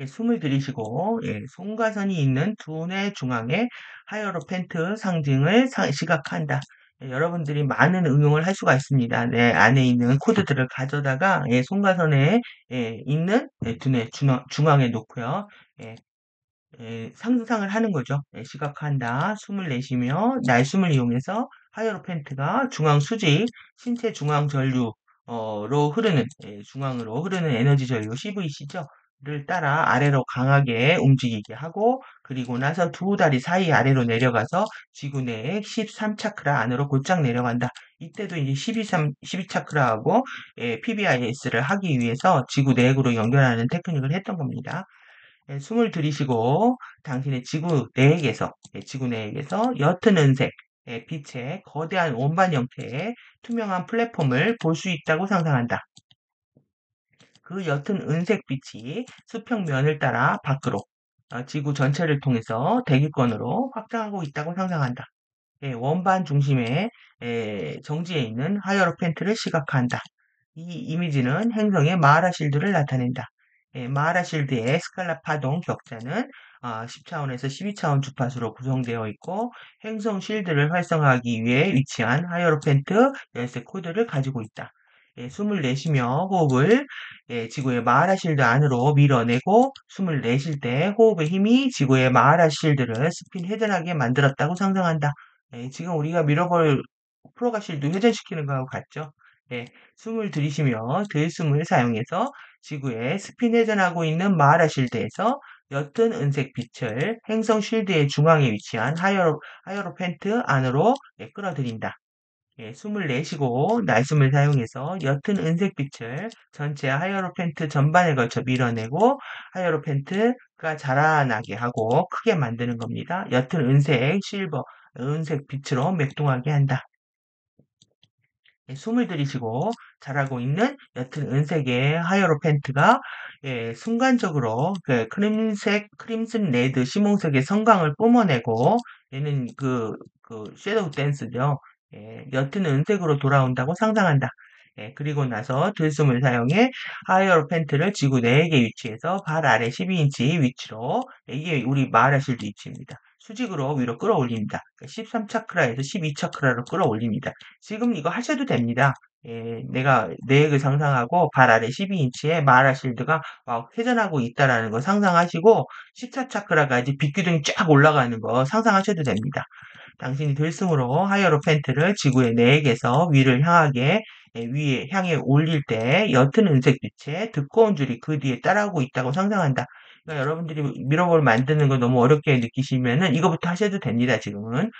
숨을 들이쉬고 송가선이 있는 두뇌 중앙에 하이어로펜트 상징을 시각한다. 여러분들이 많은 응용을 할 수가 있습니다. 내 안에 있는 코드들을 가져다가 송가선에 있는 두뇌 중앙에 놓고요. 예, 상상을 하는 거죠. 시각한다. 숨을 내쉬며 날숨을 이용해서 하이어로펜트가 중앙 수직, 신체 중앙 전류로 흐르는 중앙으로 흐르는 에너지 전류 CVC죠. 를 따라 아래로 강하게 움직이게 하고 그리고 나서 두 다리 사이 아래로 내려가서 지구 내의 13차크라 안으로 곧장 내려간다. 이때도 이제 12차크라하고 PBIS를 하기 위해서 지구 내액으로 연결하는 테크닉을 했던 겁니다. 숨을 들이쉬고 당신의 지구 내액에서 옅은 은색 빛의 거대한 원반 형태의 투명한 플랫폼을 볼 수 있다고 상상한다. 그 옅은 은색 빛이 수평면을 따라 밖으로 지구 전체를 통해서 대기권으로 확장하고 있다고 상상한다. 원반 중심에 정지해 있는 하이어로펜트를 시각화한다. 이 이미지는 행성의 마하라실드를 나타낸다. 마하라실드의 스칼라 파동 격자는 10차원에서 12차원 주파수로 구성되어 있고 행성 실드를 활성화하기 위해 위치한 하이어로펜트 열쇠 코드를 가지고 있다. 숨을 내쉬며 호흡을 지구의 마하라실드 안으로 밀어내고 숨을 내쉴 때 호흡의 힘이 지구의 마하라실드를 스핀 회전하게 만들었다고 상상한다. 지금 우리가 밀어볼 프로가실드 회전시키는 거하고 같죠? 예, 숨을 들이쉬며 들숨을 사용해서 지구에 스핀 회전하고 있는 마하라실드에서 옅은 은색 빛을 행성 쉴드의 중앙에 위치한 하이어로펜트 안으로 끌어들인다. 숨을 내쉬고 날숨을 사용해서 옅은 은색 빛을 전체 하이어로펜트 전반에 걸쳐 밀어내고 하이어로펜트가 자라나게 하고 크게 만드는 겁니다. 옅은 은색 빛으로 맥동하게 한다. 숨을 들이쉬고 자라고 있는 옅은 은색의 하이어로펜트가 순간적으로 그 크림슨 레드 시몽색의 성광을 뿜어내고 얘는 섀도우 댄스죠. 옅은 은색으로 돌아온다고 상상한다. 그리고 나서 들숨을 사용해 하이어로펜트를 지구 내액에 위치해서 발 아래 12인치 위치로 이게 우리 마하라실드 위치입니다. 수직으로 위로 끌어올립니다. 13차크라에서 12차크라로 끌어올립니다. 지금 이거 하셔도 됩니다. 내가 내액을 상상하고 발 아래 12인치에 마하라실드가 막 회전하고 있다라는 거 상상하시고 14차크라까지 빛기둥이 쫙 올라가는 거 상상하셔도 됩니다. 당신이 들숨으로 하이어로펜트를 지구의 내액에서 위를 향하게 위에 향해 올릴 때 옅은 은색 빛의 두꺼운 줄이 그 뒤에 따라오고 있다고 상상한다. 그러니까 여러분들이 미러볼 만드는 거 너무 어렵게 느끼시면은 이거부터 하셔도 됩니다. 지금은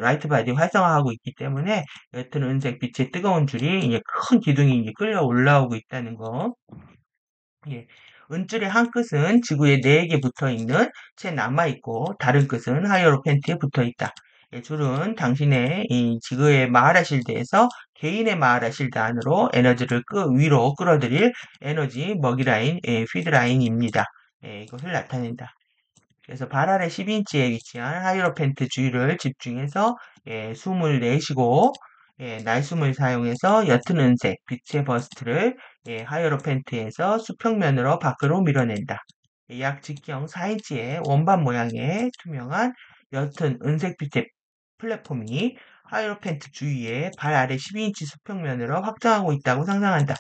라이트 바디 활성화하고 있기 때문에 옅은 은색 빛의 뜨거운 줄이 이제 큰 기둥이 이제 끌려 올라오고 있다는 거. 예. 은줄의 한 끝은 지구의 내액에 붙어 있는 채 남아 있고 다른 끝은 하이어로펜트에 붙어 있다. 줄은 당신의 이 지구의 마하라실드에서 개인의 마하라실드 안으로 에너지를 위로 끌어들일 에너지 먹이라인, 피드라인입니다. 이것을 나타낸다. 그래서 발 아래 10인치에 위치한 하이로펜트 주위를 집중해서 숨을 내쉬고 날숨을 사용해서 옅은 은색 빛의 버스트를 하이로펜트에서 수평면으로 밖으로 밀어낸다. 약 직경 4인치의 원반 모양의 투명한 옅은 은색 빛의 플랫폼이 하이로펜트 주위에 발 아래 12인치 수평면으로 확장하고 있다고 상상한다.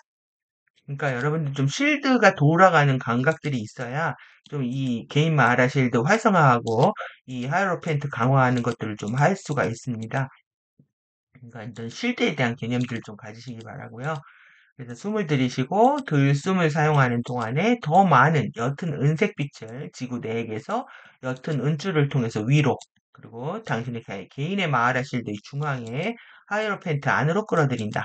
그러니까 여러분들 좀 실드가 돌아가는 감각들이 있어야 좀 이 개인 마하라 실드 활성화하고 이 하이로펜트 강화하는 것들을 좀 할 수가 있습니다. 그러니까 일단 실드에 대한 개념들을 좀 가지시기 바라고요. 그래서 숨을 들이쉬고 들숨을 사용하는 동안에 더 많은 옅은 은색빛을 지구 내액에서 옅은 은줄을 통해서 위로 그리고 당신의 개인의 마하라 실드의 중앙에 하이로펜트 안으로 끌어들인다.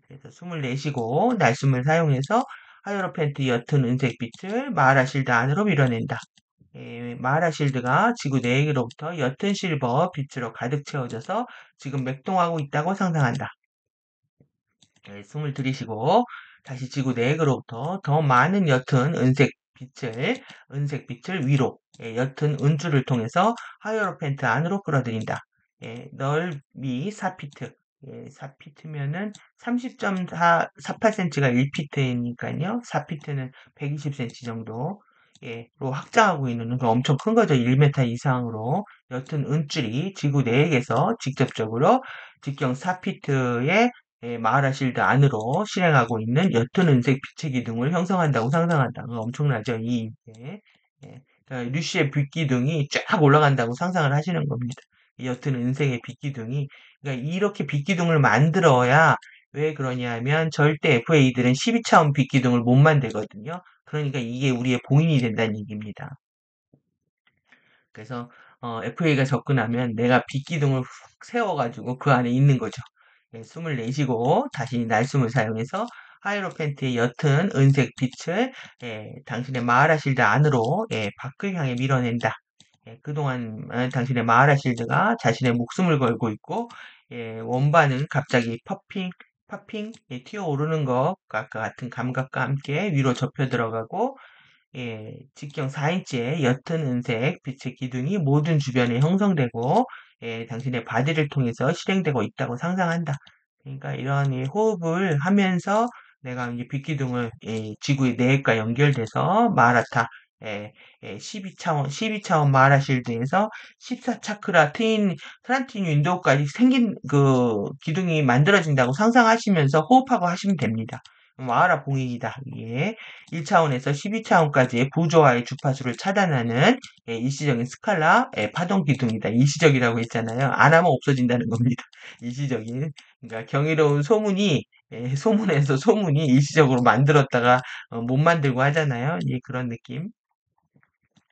그래서 숨을 내쉬고 날숨을 사용해서 하이로펜트 옅은 은색빛을 마하라 실드 안으로 밀어낸다. 마하라 실드가 지구 내액으로부터 옅은 실버 빛으로 가득 채워져서 지금 맥동하고 있다고 상상한다. 숨을 들이쉬고 다시 지구 내각으로부터 더 많은 옅은 은색 빛을 위로 옅은 은줄을 통해서 하이어로펜트 안으로 끌어들인다. 넓이 4피트. 4피트면은 30.48cm가 1피트니까요. 4피트는 120cm 정도. 로 확장하고 있는 그 엄청 큰 거죠. 1m 이상으로 옅은 은줄이 지구 내액에서 직접적으로 직경 4피트의 마하라 실드 안으로 실행하고 있는 옅은 은색 빛의 기둥을 형성한다고 상상한다. 엄청나죠? 그러니까 류시의 빛 기둥이 쫙 올라간다고 상상을 하시는 겁니다. 이 옅은 은색의 빛 기둥이. 그러니까 이렇게 빛 기둥을 만들어야 왜 그러냐면 절대 FA들은 12차원 빛 기둥을 못 만들거든요. 그러니까 이게 우리의 봉인이 된다는 얘기입니다. 그래서 FA가 접근하면 내가 빛기둥을 훅 세워가지고 그 안에 있는 거죠. 숨을 내쉬고 다시 날숨을 사용해서 하이로펜트의 옅은 은색 빛을 당신의 마하라 실드 안으로 밖을 향해 밀어낸다. 그동안 당신의 마하라 실드가 자신의 목숨을 걸고 있고 원반은 갑자기 퍼핑 튀어오르는 것과 같은 감각과 함께 위로 접혀 들어가고 직경 4인치의 옅은 은색 빛의 기둥이 모든 주변에 형성되고 당신의 바디를 통해서 실행되고 있다고 상상한다. 그러니까 이런 호흡을 하면서 내가 이제 빛기둥을 지구의 내과 연결돼서 마라타 12차원 마라 실드에서 14차크라 트란틴 윈도우까지 생긴 그 기둥이 만들어진다고 상상하시면서 호흡하고 하시면 됩니다. 마하라 봉인이다. 이게 1차원에서 12차원까지의 부조화의 주파수를 차단하는 일시적인 스칼라 파동 기둥이다. 일시적이라고 했잖아요. 안 하면 없어진다는 겁니다. 일시적인. 그러니까 경이로운 소문에서 소문이 일시적으로 만들었다가 못 만들고 하잖아요. 그런 느낌.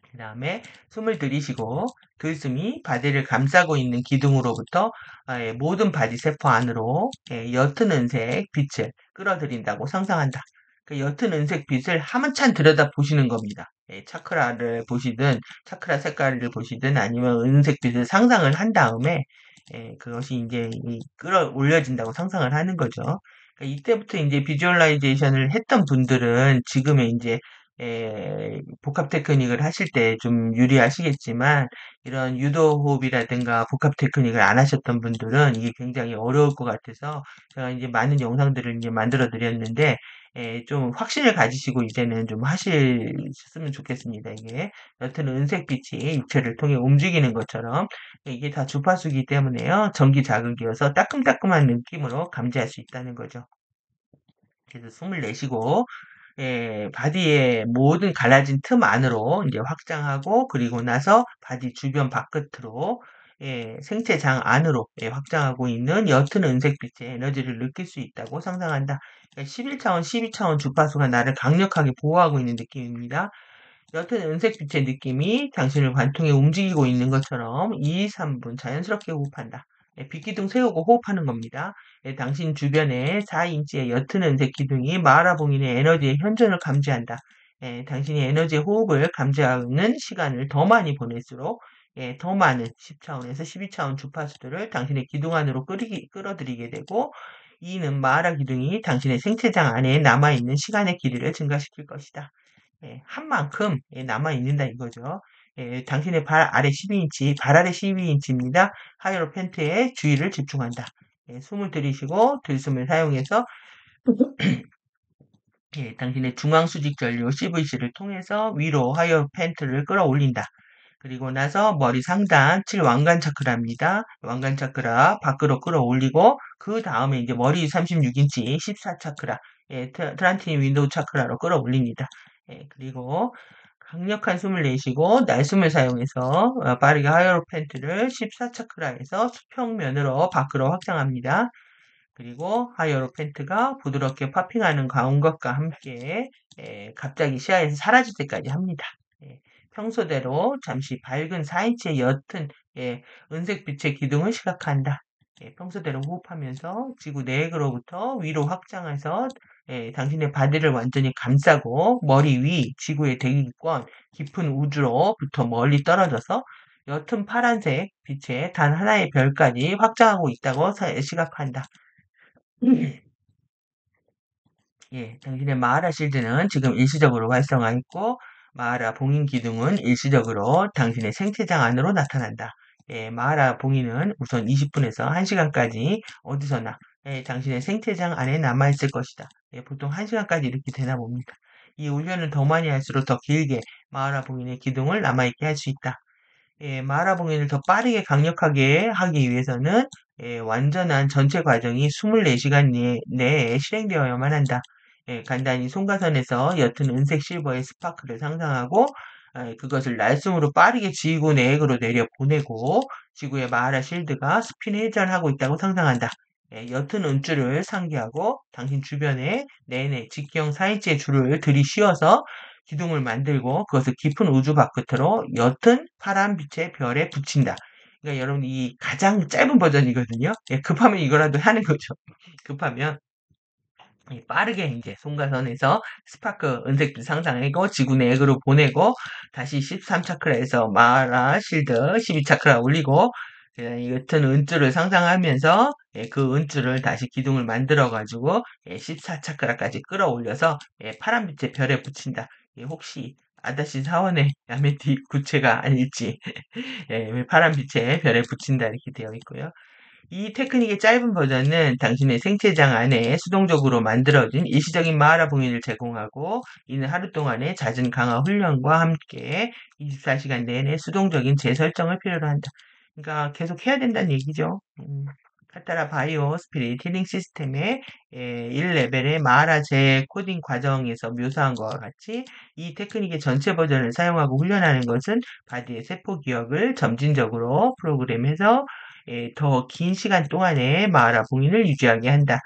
그 다음에 숨을 들이쉬고 들숨이 바디를 감싸고 있는 기둥으로부터 모든 바디 세포 안으로 옅은 은색 빛을 끌어들인다고 상상한다. 그 옅은 은색 빛을 한참 들여다 보시는 겁니다. 차크라를 보시든 차크라 색깔을 보시든 아니면 은색 빛을 상상을 한 다음에 그것이 이제 끌어올려진다고 상상을 하는 거죠. 그러니까 이때부터 이제 비주얼라이제이션을 했던 분들은 지금의 이제 복합 테크닉을 하실 때 좀 유리하시겠지만 이런 유도 호흡이라든가 복합 테크닉을 안 하셨던 분들은 이게 굉장히 어려울 것 같아서 제가 이제 많은 영상들을 이제 만들어 드렸는데 좀 확신을 가지시고 이제는 좀 하셨으면 좋겠습니다. 이게 여튼 은색빛이 육체를 통해 움직이는 것처럼 이게 다 주파수기 때문에요. 전기 자극이어서 따끔따끔한 느낌으로 감지할 수 있다는 거죠. 그래서 숨을 내쉬고 바디의 모든 갈라진 틈 안으로 이제 확장하고 그리고 나서 바디 주변 바깥으로 생체장 안으로 확장하고 있는 옅은 은색빛의 에너지를 느낄 수 있다고 상상한다. 그러니까 11차원, 12차원 주파수가 나를 강력하게 보호하고 있는 느낌입니다. 옅은 은색빛의 느낌이 당신을 관통해 움직이고 있는 것처럼 2, 3분 자연스럽게 호흡한다. 빛기둥 세우고 호흡하는 겁니다. 당신 주변에 4인치의 옅은 은색 기둥이 마라봉인의 에너지의 현존을 감지한다. 당신이 에너지의 호흡을 감지하는 시간을 더 많이 보낼수록 더 많은 10차원에서 12차원 주파수들을 당신의 기둥 안으로 끌어들이게 되고 이는 마라 기둥이 당신의 생체장 안에 남아있는 시간의 길이를 증가시킬 것이다. 한 만큼 남아있는다 이거죠. 당신의 발 아래 12인치입니다. 하이로펜트에 주의를 집중한다. 숨을 들이쉬고 들숨을 사용해서 당신의 중앙수직전류 CVC를 통해서 위로 하이로펜트를 끌어올린다. 그리고 나서 머리 상단 7왕관 차크라입니다. 왕관 차크라 밖으로 끌어올리고 그 다음에 이제 머리 36인치 14차크라 트란티니 윈도우 차크라로 끌어올립니다. 그리고 강력한 숨을 내쉬고 날숨을 사용해서 빠르게 하이어로펜트를 14차크라에서 수평면으로 밖으로 확장합니다. 그리고 하이어로펜트가 부드럽게 파핑하는 감각과 함께 갑자기 시야에서 사라질 때까지 합니다. 평소대로 잠시 밝은 4인치의 옅은 은색빛의 기둥을 시각한다. 평소대로 호흡하면서 지구 내액으로부터 위로 확장해서 당신의 바디를 완전히 감싸고 머리 위 지구의 대기권 깊은 우주로부터 멀리 떨어져서 옅은 파란색 빛의 단 하나의 별까지 확장하고 있다고 시각한다. 예, 당신의 마하라 실드는 지금 일시적으로 활성화했고, 마하라 봉인 기둥은 일시적으로 당신의 생체장 안으로 나타난다. 예, 마하라 봉인은 우선 20분에서 1시간까지 어디서나 당신의 생체장 안에 남아있을 것이다. 예, 보통 1시간까지 이렇게 되나 봅니다. 이 훈련을 더 많이 할수록 더 길게 마하라 봉인의 기둥을 남아있게 할 수 있다. 예, 마라봉인을 더 빠르게 강력하게 하기 위해서는 완전한 전체 과정이 24시간 내에 실행되어야만 한다. 예, 간단히 송가선에서 옅은 은색 실버의 스파크를 상상하고 그것을 날숨으로 빠르게 지구 내액으로 내려보내고 지구의 마하라 실드가 스핀 회전하고 있다고 상상한다. 예, 옅은 은줄을 상기하고 당신 주변에 내내 직경 4인치의 줄을 들이씌워서 기둥을 만들고 그것을 깊은 우주 바깥으로 옅은 파란 빛의 별에 붙인다. 그러니까 여러분 이 가장 짧은 버전이거든요. 예, 급하면 이거라도 하는 거죠. 급하면 빠르게 이제 송가선에서 스파크 은색빛 상상하고 지구 내액으로 보내고 다시 13차크라에서 마라 실드 12차크라 올리고 옅은 은줄을 상상하면서 그 은줄을 다시 기둥을 만들어 가지고 14차크라까지 끌어올려서 파란빛의 별에 붙인다. 혹시 아다시 사원의 야메티 구체가 아닐지 파란빛의 별에 붙인다 이렇게 되어 있고요. 이 테크닉의 짧은 버전은 당신의 생체장 안에 수동적으로 만들어진 일시적인 마하라 봉인을 제공하고 이는 하루 동안의 잦은 강화 훈련과 함께 24시간 내내 수동적인 재설정을 필요로 한다. 그러니까 계속 해야 된다는 얘기죠. 카타라 바이오 스피릿 힐링 시스템의 1레벨의 마하라 재코딩 과정에서 묘사한 것과 같이 이 테크닉의 전체 버전을 사용하고 훈련하는 것은 바디의 세포 기억을 점진적으로 프로그램해서 더 긴 시간 동안에 마하라 봉인을 유지하게 한다.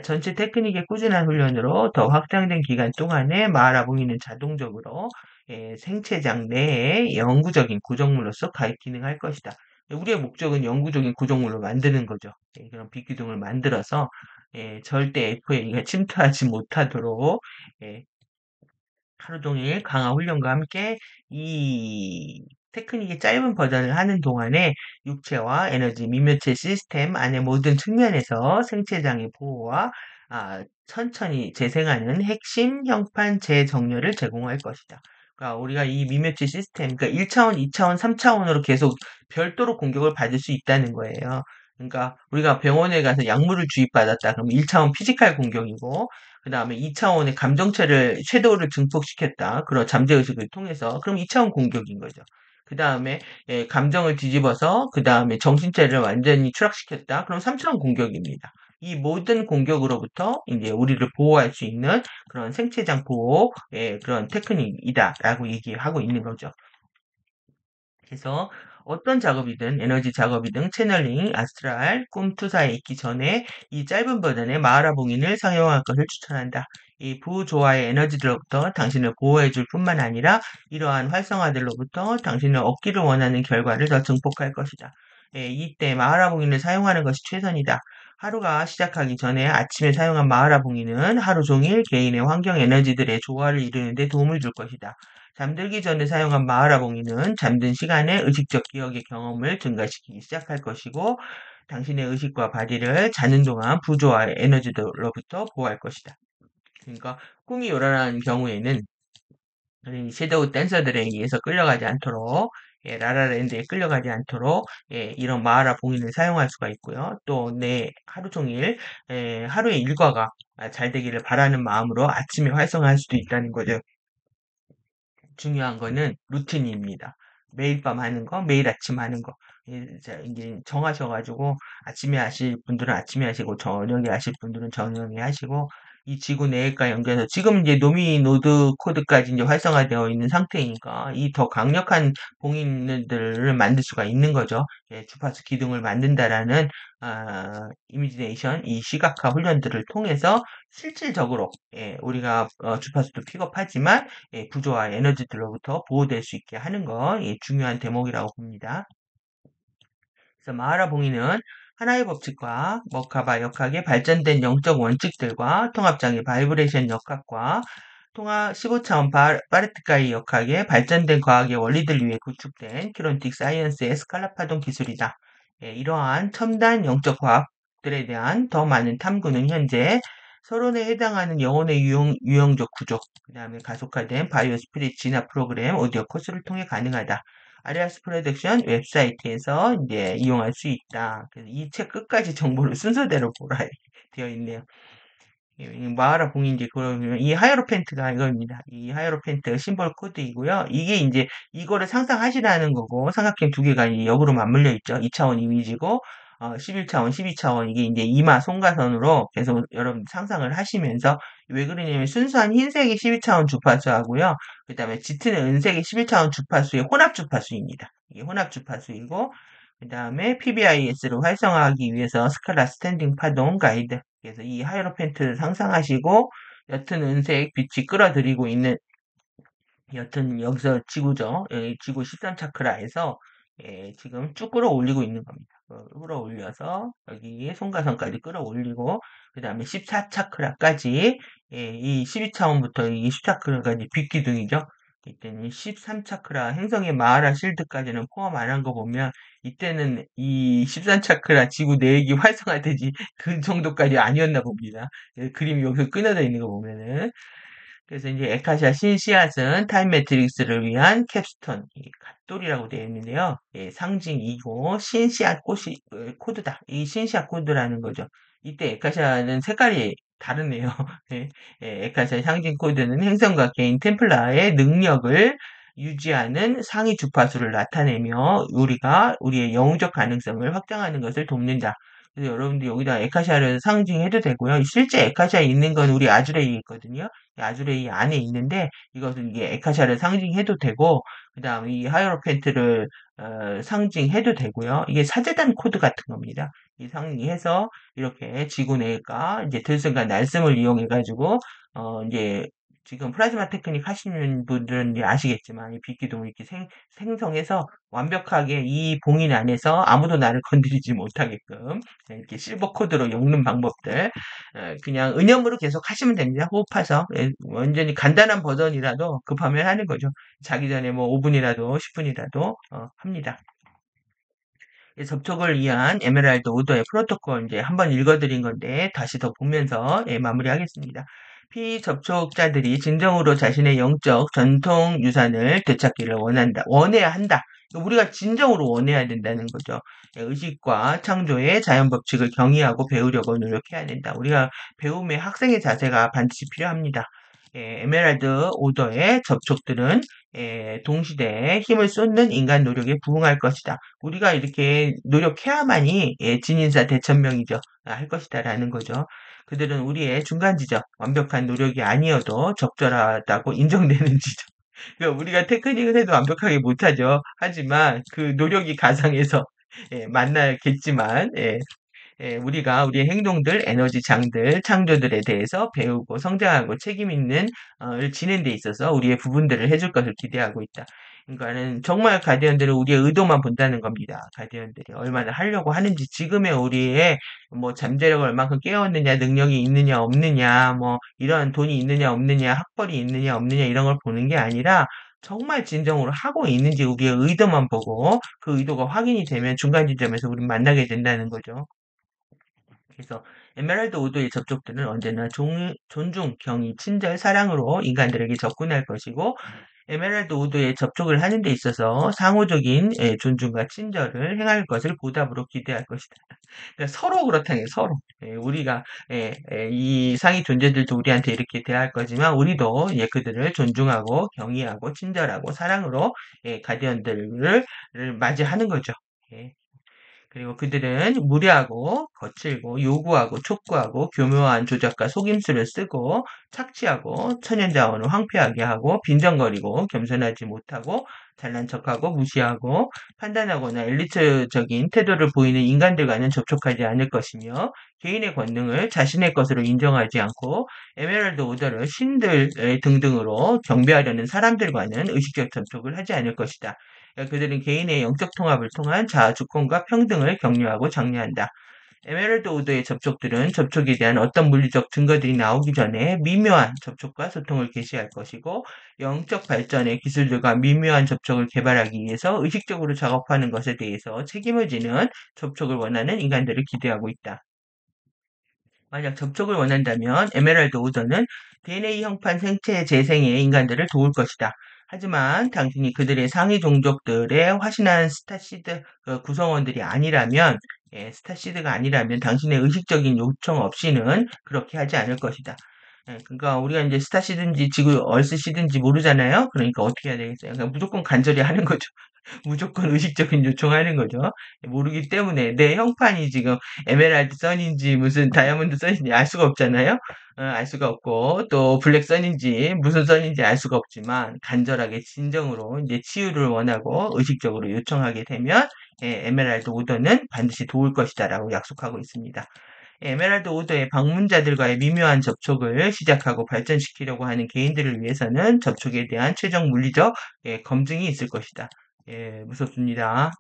전체 테크닉의 꾸준한 훈련으로 더 확장된 기간 동안에 마하라 봉인은 자동적으로 생체장 내에 영구적인 구조물로서 기능할 것이다. 우리의 목적은 영구적인 구조물로 만드는 거죠. 그런 비기둥을 만들어서 절대 FA가 침투하지 못하도록 예, 하루 종일 강화 훈련과 함께 이 테크닉의 짧은 버전을 하는 동안에 육체와 에너지, 미묘체 시스템 안의 모든 측면에서 생체장의 보호와 천천히 재생하는 핵심 형판 재정렬을 제공할 것이다. 그러니까 우리가 이 미묘체 시스템, 그러니까 1차원, 2차원, 3차원으로 계속 별도로 공격을 받을 수 있다는 거예요. 그러니까 우리가 병원에 가서 약물을 주입받았다. 그럼 1차원 피지컬 공격이고 그 다음에 2차원의 감정체를, 섀도우를 증폭시켰다. 그런 잠재의식을 통해서. 그럼 2차원 공격인 거죠. 그 다음에 감정을 뒤집어서 그 다음에 정신체를 완전히 추락시켰다. 그럼 3차원 공격입니다. 이 모든 공격으로부터 이제 우리를 보호할 수 있는 그런 생체장 보호의 그런 테크닉이다라고 얘기하고 있는 거죠. 그래서 어떤 작업이든 에너지 작업이든 채널링, 아스트랄, 꿈 투사에 있기 전에 이 짧은 버전의 마하라 봉인을 사용할 것을 추천한다. 이 부조화의 에너지들로부터 당신을 보호해 줄 뿐만 아니라 이러한 활성화들로부터 당신을 얻기를 원하는 결과를 더 증폭할 것이다. 이때 마하라 봉인을 사용하는 것이 최선이다. 하루가 시작하기 전에 아침에 사용한 마하라 봉인은 하루 종일 개인의 환경 에너지들의 조화를 이루는 데 도움을 줄 것이다. 잠들기 전에 사용한 마하라봉이는 잠든 시간에 의식적 기억의 경험을 증가시키기 시작할 것이고 당신의 의식과 바디를 자는 동안 부조화의 에너지로부터 보호할 것이다. 그러니까 꿈이 요란한 경우에는 섀도우 댄서들에 의해서 끌려가지 않도록 라라랜드에 끌려가지 않도록 이런 마하라 봉인을 사용할 수가 있고요. 또 내 하루 종일 하루의 일과가 잘 되기를 바라는 마음으로 아침에 활성화할 수도 있다는 거죠. 중요한 거는 루틴입니다. 매일 밤 하는 거, 매일 아침 하는 거. 이제 정하셔가지고 아침에 하실 분들은 아침에 하시고 저녁에 하실 분들은 저녁에 하시고 이 지구 내과 연결해서 지금 이제 노미 노드 코드까지 이제 활성화되어 있는 상태이니까 이 더 강력한 봉인들을 만들 수가 있는 거죠. 주파수 기둥을 만든다라는 이미지네이션, 이 시각화 훈련들을 통해서 실질적으로 우리가 주파수도 픽업하지만 구조와 에너지들로부터 보호될 수 있게 하는 건 중요한 대목이라고 봅니다. 그래서 마하라 봉인은 하나의 법칙과 머카바 역학의 발전된 영적 원칙들과 통합장의 바이브레이션 역학과 통합 15차원 파르트가이 역학의 발전된 과학의 원리들 위해 구축된 키론틱 사이언스의 스칼라 파동 기술이다. 이러한 첨단 영적 과학들에 대한 더 많은 탐구는 현재 서론에 해당하는 영혼의 유형적 구조, 그 다음에 가속화된 바이오 스피릿 진화 프로그램 오디오 코스를 통해 가능하다. 아리아스 프로덕션 웹사이트에서 이제 이용할 수 있다. 그래서 이 책 끝까지 정보를 순서대로 보라 되어 있네요. 마하라 봉인지 그러면 이 하이로펜트가 이겁니다. 이 하이로펜트 심벌 코드이고요. 이게 이제 이거를 상상하시라는 거고 삼각형 두 개가 이제 역으로 맞물려 있죠. 2차원 이미지고 11차원, 12차원 이게 이제 이마 송가선으로 계속 여러분 상상을 하시면서 왜 그러냐면 순수한 흰색이 12차원 주파수하고요. 그다음에 짙은 은색이 11차원 주파수의 혼합 주파수입니다. 이게 혼합 주파수이고 그 다음에 PBIS를 활성화하기 위해서 스칼라 스탠딩 파동 가이드. 그래서 이 하이로펜트를 상상하시고 옅은 은색 빛이 끌어들이고 있는 여튼 여기서 지구죠. 지구 13차크라에서 지금 쭉 끌어올리고 있는 겁니다. 끌어올려서 여기 송가선까지 끌어올리고 그 다음에 14차크라까지 이 12차원부터 이 20차크라까지 빛기둥이죠. 이때는 13차크라 행성의 마하라 실드까지는 포함 안 한 거 보면 이때는 이 13차크라 지구 내역이 활성화되지 그 정도까지 아니었나 봅니다. 그림이 여기서 끊어져 있는 거 보면은 그래서 이제 에카시아 신씨앗은 타임 매트릭스를 위한 캡스톤, 이 갓돌이라고 되어 있는데요. 예, 상징이고 신씨앗 코드다. 이 신씨앗 코드라는 거죠. 이때 에카시아는 색깔이 다르네요. 예, 에카시아 상징 코드는 행성과 개인 템플러의 능력을 유지하는 상위 주파수를 나타내며 우리의 영웅적 가능성을 확장하는 것을 돕는다. 그래서 여러분들 여기다 에카시아를 상징해도 되고요. 실제 에카시아에 있는 건 우리 아주레이에 있거든요. 아주레이 안에 있는데 이것은 이게 에카샤를 상징해도 되고 그 다음에 이 하이로펜트를 상징해도 되고요. 이게 사제단 코드 같은 겁니다. 이 상징해서 이렇게 지구 내가 이제 들숨과 날숨을 이용해 가지고 이제 지금 플라즈마 테크닉 하시는 분들은 이제 아시겠지만 이 빛기둥을 이렇게 생성해서 완벽하게 이 봉인 안에서 아무도 나를 건드리지 못하게끔 이렇게 실버 코드로 엮는 방법들 그냥 은염으로 계속 하시면 됩니다. 호흡해서. 완전히 간단한 버전이라도 급하면 하는 거죠. 자기 전에 뭐 5분이라도 10분이라도 합니다. 접촉을 위한 에메랄드 오더의 프로토콜 이제 한번 읽어드린 건데 다시 더 보면서 마무리하겠습니다. 피접촉자들이 진정으로 자신의 영적 전통 유산을 되찾기를 원해야 한다. 우리가 진정으로 원해야 된다는 거죠. 의식과 창조의 자연 법칙을 경이하고 배우려고 노력해야 된다. 우리가 배움의 학생의 자세가 반드시 필요합니다. 에메랄드 오더의 접촉들은 동시대에 힘을 쏟는 인간 노력에 부응할 것이다. 우리가 이렇게 노력해야만이 진인사 대천명이죠. 할 것이다라는 거죠. 그들은 우리의 중간 지점, 완벽한 노력이 아니어도 적절하다고 인정되는 지점. 그러니까 우리가 테크닉을 해도 완벽하게 못하죠. 하지만 그 노력이 가상해서 만나겠지만 우리가 우리의 행동들, 에너지 장들, 창조들에 대해서 배우고 성장하고 책임 있는 지는 데 있어서 우리의 부분들을 해줄 것을 기대하고 있다. 그러니까는 정말 가디언들은 우리의 의도만 본다는 겁니다. 가디언들이 얼마나 하려고 하는지 지금의 우리의 뭐 잠재력을 얼만큼 깨웠느냐, 능력이 있느냐 없느냐, 뭐 이런 돈이 있느냐 없느냐, 학벌이 있느냐 없느냐 이런 걸 보는 게 아니라 정말 진정으로 하고 있는지 우리의 의도만 보고 그 의도가 확인이 되면 중간 지점에서 우리 만나게 된다는 거죠. 그래서 에메랄드 오도의 접촉들은 언제나 존중, 경의, 친절, 사랑으로 인간들에게 접근할 것이고 에메랄드 오도의 접촉을 하는 데 있어서 상호적인 존중과 친절을 행할 것을 보답으로 기대할 것이다. 그러니까 서로 그렇다는 게 서로 우리가 이 상위 존재들도 우리한테 이렇게 대할 거지만 우리도 그들을 존중하고 경의하고 친절하고 사랑으로 가디언들을 맞이하는 거죠. 예. 그리고 그들은 무례하고 거칠고 요구하고 촉구하고 교묘한 조작과 속임수를 쓰고 착취하고 천연자원을 황폐하게 하고 빈정거리고 겸손하지 못하고 잘난 척하고 무시하고 판단하거나 엘리트적인 태도를 보이는 인간들과는 접촉하지 않을 것이며 개인의 권능을 자신의 것으로 인정하지 않고 에메랄드 오더를 신들 등등으로 경배하려는 사람들과는 의식적 접촉을 하지 않을 것이다. 그들은 개인의 영적 통합을 통한 자아 주권과 평등을 격려하고 장려한다. 에메랄드 오더의 접촉들은 접촉에 대한 어떤 물리적 증거들이 나오기 전에 미묘한 접촉과 소통을 개시할 것이고 영적 발전의 기술들과 미묘한 접촉을 개발하기 위해서 의식적으로 작업하는 것에 대해서 책임을 지는 접촉을 원하는 인간들을 기대하고 있다. 만약 접촉을 원한다면 에메랄드 오더는 DNA 형판 생체 재생에 인간들을 도울 것이다. 하지만 당신이 그들의 상위 종족들의 화신한 스타시드 구성원들이 아니라면, 스타시드가 아니라면 당신의 의식적인 요청 없이는 그렇게 하지 않을 것이다. 그러니까 우리가 이제 스타시든지 지구 얼스시든지 모르잖아요. 그러니까 어떻게 해야 되겠어요? 그러니까 무조건 간절히 하는 거죠. 무조건 의식적인 요청하는 거죠. 모르기 때문에 내 형판이 지금 에메랄드 선인지 무슨 다이아몬드 선인지 알 수가 없잖아요. 알 수가 없고 또 블랙 선인지 무슨 선인지 알 수가 없지만 간절하게 진정으로 이제 치유를 원하고 의식적으로 요청하게 되면 에메랄드 오더는 반드시 도울 것이다라고 약속하고 있습니다. 에메랄드 오더의 방문자들과의 미묘한 접촉을 시작하고 발전시키려고 하는 개인들을 위해서는 접촉에 대한 최종 물리적 검증이 있을 것이다. 무섭습니다.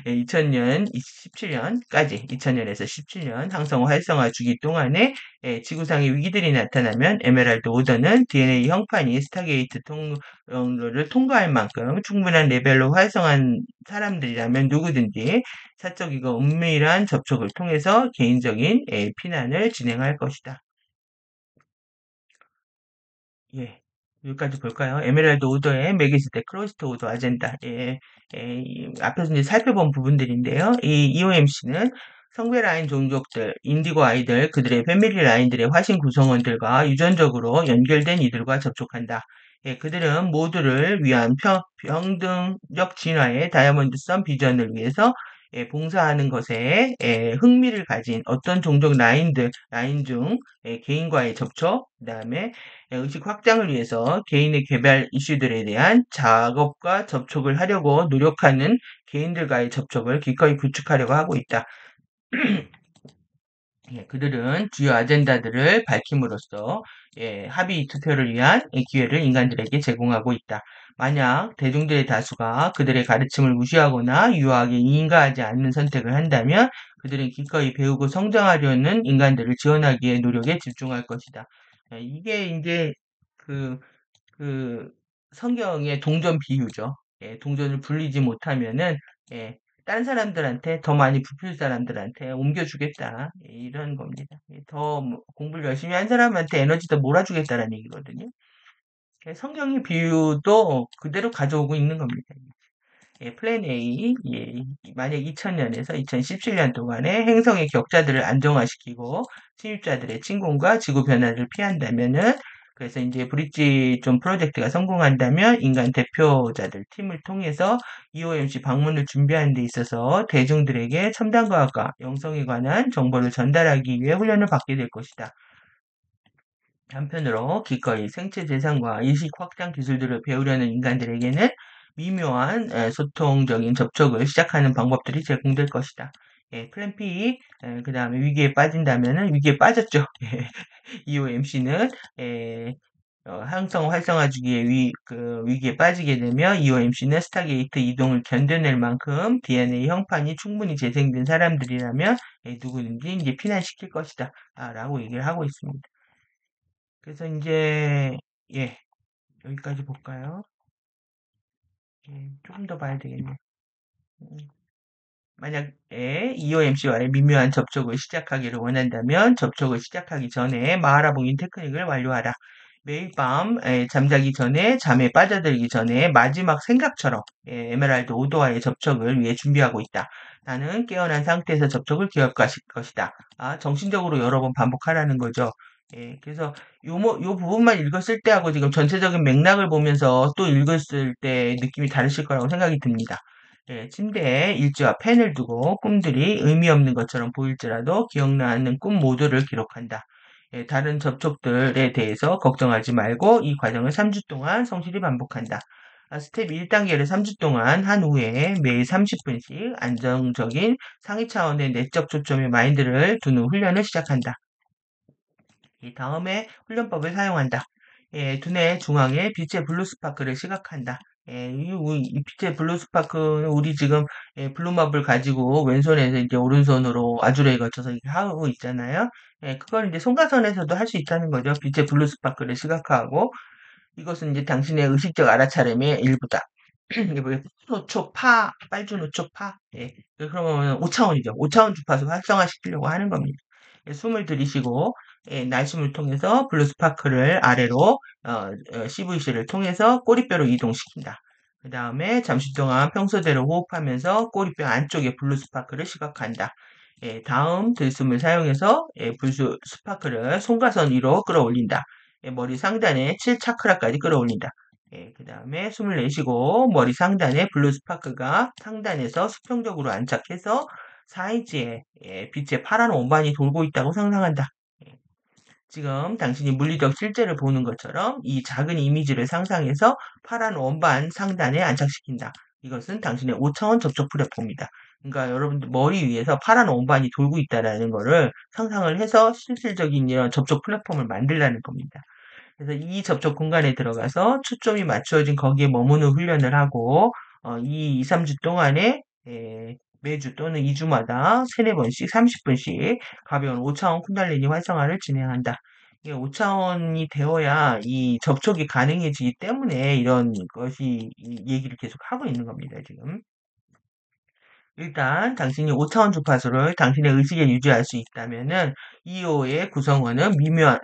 2000년, 17년까지, 2000년에서 17년 항성 활성화 주기 동안에 지구상의 위기들이 나타나면 에메랄드 오더는 DNA 형판이 스타게이트 통로를 통과할 만큼 충분한 레벨로 활성한 사람들이라면 누구든지 사적이고 은밀한 접촉을 통해서 개인적인 피난을 진행할 것이다. 예. 여기까지 볼까요? 에메랄드 오더의 메기스테 크로스트 오더 아젠다. 앞에서 이제 살펴본 부분들인데요. 이 EOMC는 성배 라인 종족들, 인디고 아이들, 그들의 패밀리 라인들의 화신 구성원들과 유전적으로 연결된 이들과 접촉한다. 그들은 모두를 위한 평등적 진화의 다이아몬드 선 비전을 위해서 봉사하는 것에 흥미를 가진 어떤 종족 라인 중 개인과의 접촉, 그 다음에 의식 확장을 위해서 개인의 개발 이슈들에 대한 작업과 접촉을 하려고 노력하는 개인들과의 접촉을 기꺼이 구축하려고 하고 있다. 그들은 주요 아젠다들을 밝힘으로써 합의 투표를 위한 기회를 인간들에게 제공하고 있다. 만약 대중들의 다수가 그들의 가르침을 무시하거나 유하게 인가하지 않는 선택을 한다면 그들은 기꺼이 배우고 성장하려는 인간들을 지원하기에 노력에 집중할 것이다. 이게 이제 그, 그 성경의 동전 비유죠. 동전을 불리지 못하면은 예, 다른 사람들한테 더 많이 부풀 사람들한테 옮겨주겠다. 이런 겁니다. 더 공부를 열심히 한 사람한테 에너지 더 몰아주겠다라는 얘기거든요. 성경의 비유도 그대로 가져오고 있는 겁니다. 플랜 A, 만약 2000년에서 2017년 동안에 행성의 격자들을 안정화시키고 침입자들의 침공과 지구 변화를 피한다면은 그래서 이제 브릿지 좀 프로젝트가 성공한다면 인간 대표자들 팀을 통해서 EOMC 방문을 준비하는 데 있어서 대중들에게 첨단 과학과 영성에 관한 정보를 전달하기 위해 훈련을 받게 될 것이다. 한편으로 기꺼이 생체 재산과 의식 확장 기술들을 배우려는 인간들에게는 미묘한 소통적인 접촉을 시작하는 방법들이 제공될 것이다. 플랜 B, 그 다음에 위기에 빠진다면은 위기에 빠졌죠. EOMC는 항성 활성화 주기의 위기에 빠지게 되면 EOMC는 스타게이트 이동을 견뎌낼 만큼 DNA 형판이 충분히 재생된 사람들이라면 누구든지 이제 피난시킬 것이다. 라고 얘기를 하고 있습니다. 그래서 이제 예, 여기까지 볼까요? 조금 더 봐야 되겠네. 음, 만약에 EOMC와의 미묘한 접촉을 시작하기를 원한다면 접촉을 시작하기 전에 마하라봉인 테크닉을 완료하라. 매일 밤 잠자기 전에 잠에 빠져들기 전에 마지막 생각처럼 에메랄드 오도와의 접촉을 위해 준비하고 있다. 나는 깨어난 상태에서 접촉을 기억할 것이다. 정신적으로 여러 번 반복하라는 거죠. 그래서 요 부분만 읽었을 때하고 지금 전체적인 맥락을 보면서 또 읽었을 때 느낌이 다르실 거라고 생각이 듭니다. 침대에 일지와 펜을 두고 꿈들이 의미 없는 것처럼 보일지라도 기억나는 꿈 모두를 기록한다. 다른 접촉들에 대해서 걱정하지 말고 이 과정을 3주 동안 성실히 반복한다. 스텝 1단계를 3주 동안 한 후에 매일 30분씩 안정적인 상위 차원의 내적 초점의 마인드를 두는 훈련을 시작한다. 이 다음에 훈련법을 사용한다. 두뇌 중앙에 빛의 블루 스파크를 시각한다. 이 빛의 블루 스파크는 우리 지금 블루마블 가지고 왼손에서 이제 오른손으로 아주레에 걸쳐서 이렇게 하고 있잖아요. 그걸 이제 손가선에서도 할 수 있다는 거죠. 빛의 블루 스파크를 시각화하고 이것은 이제 당신의 의식적 알아차림의 일부다. 이게 뭐예요? 노초파, 빨주노초파. 그러면 5차원이죠. 5차원 주파수 활성화시키려고 하는 겁니다. 숨을 들이쉬고 날숨을 통해서 블루 스파크를 아래로 CVC를 통해서 꼬리뼈로 이동시킨다. 그 다음에 잠시 동안 평소대로 호흡하면서 꼬리뼈 안쪽에 블루 스파크를 시각한다. 다음 들숨을 사용해서 블루 스파크를 송가선 위로 끌어올린다. 머리 상단에 7차크라까지 끌어올린다. 그 다음에 숨을 내쉬고 머리 상단에 블루 스파크가 상단에서 수평적으로 안착해서 4인치의 빛의 파란 원반이 돌고 있다고 상상한다. 예, 지금 당신이 물리적 실제를 보는 것처럼 이 작은 이미지를 상상해서 파란 원반 상단에 안착시킨다. 이것은 당신의 5차원 접촉 플랫폼이다. 그러니까 여러분들 머리 위에서 파란 원반이 돌고 있다는 것을 상상을 해서 실질적인 이런 접촉 플랫폼을 만들라는 겁니다. 그래서 이 접촉 공간에 들어가서 초점이 맞추어진 거기에 머무는 훈련을 하고 이 2, 3주 동안에 매주 또는 2주마다 3, 4번씩 30분씩 가벼운 5차원 쿤달리니 활성화를 진행한다. 이게 5차원이 되어야 이 접촉이 가능해지기 때문에 이런 것이 이 얘기를 계속 하고 있는 겁니다, 지금. 일단 당신이 5차원 주파수를 당신의 의식에 유지할 수 있다면은 EO의 구성원은 미묘한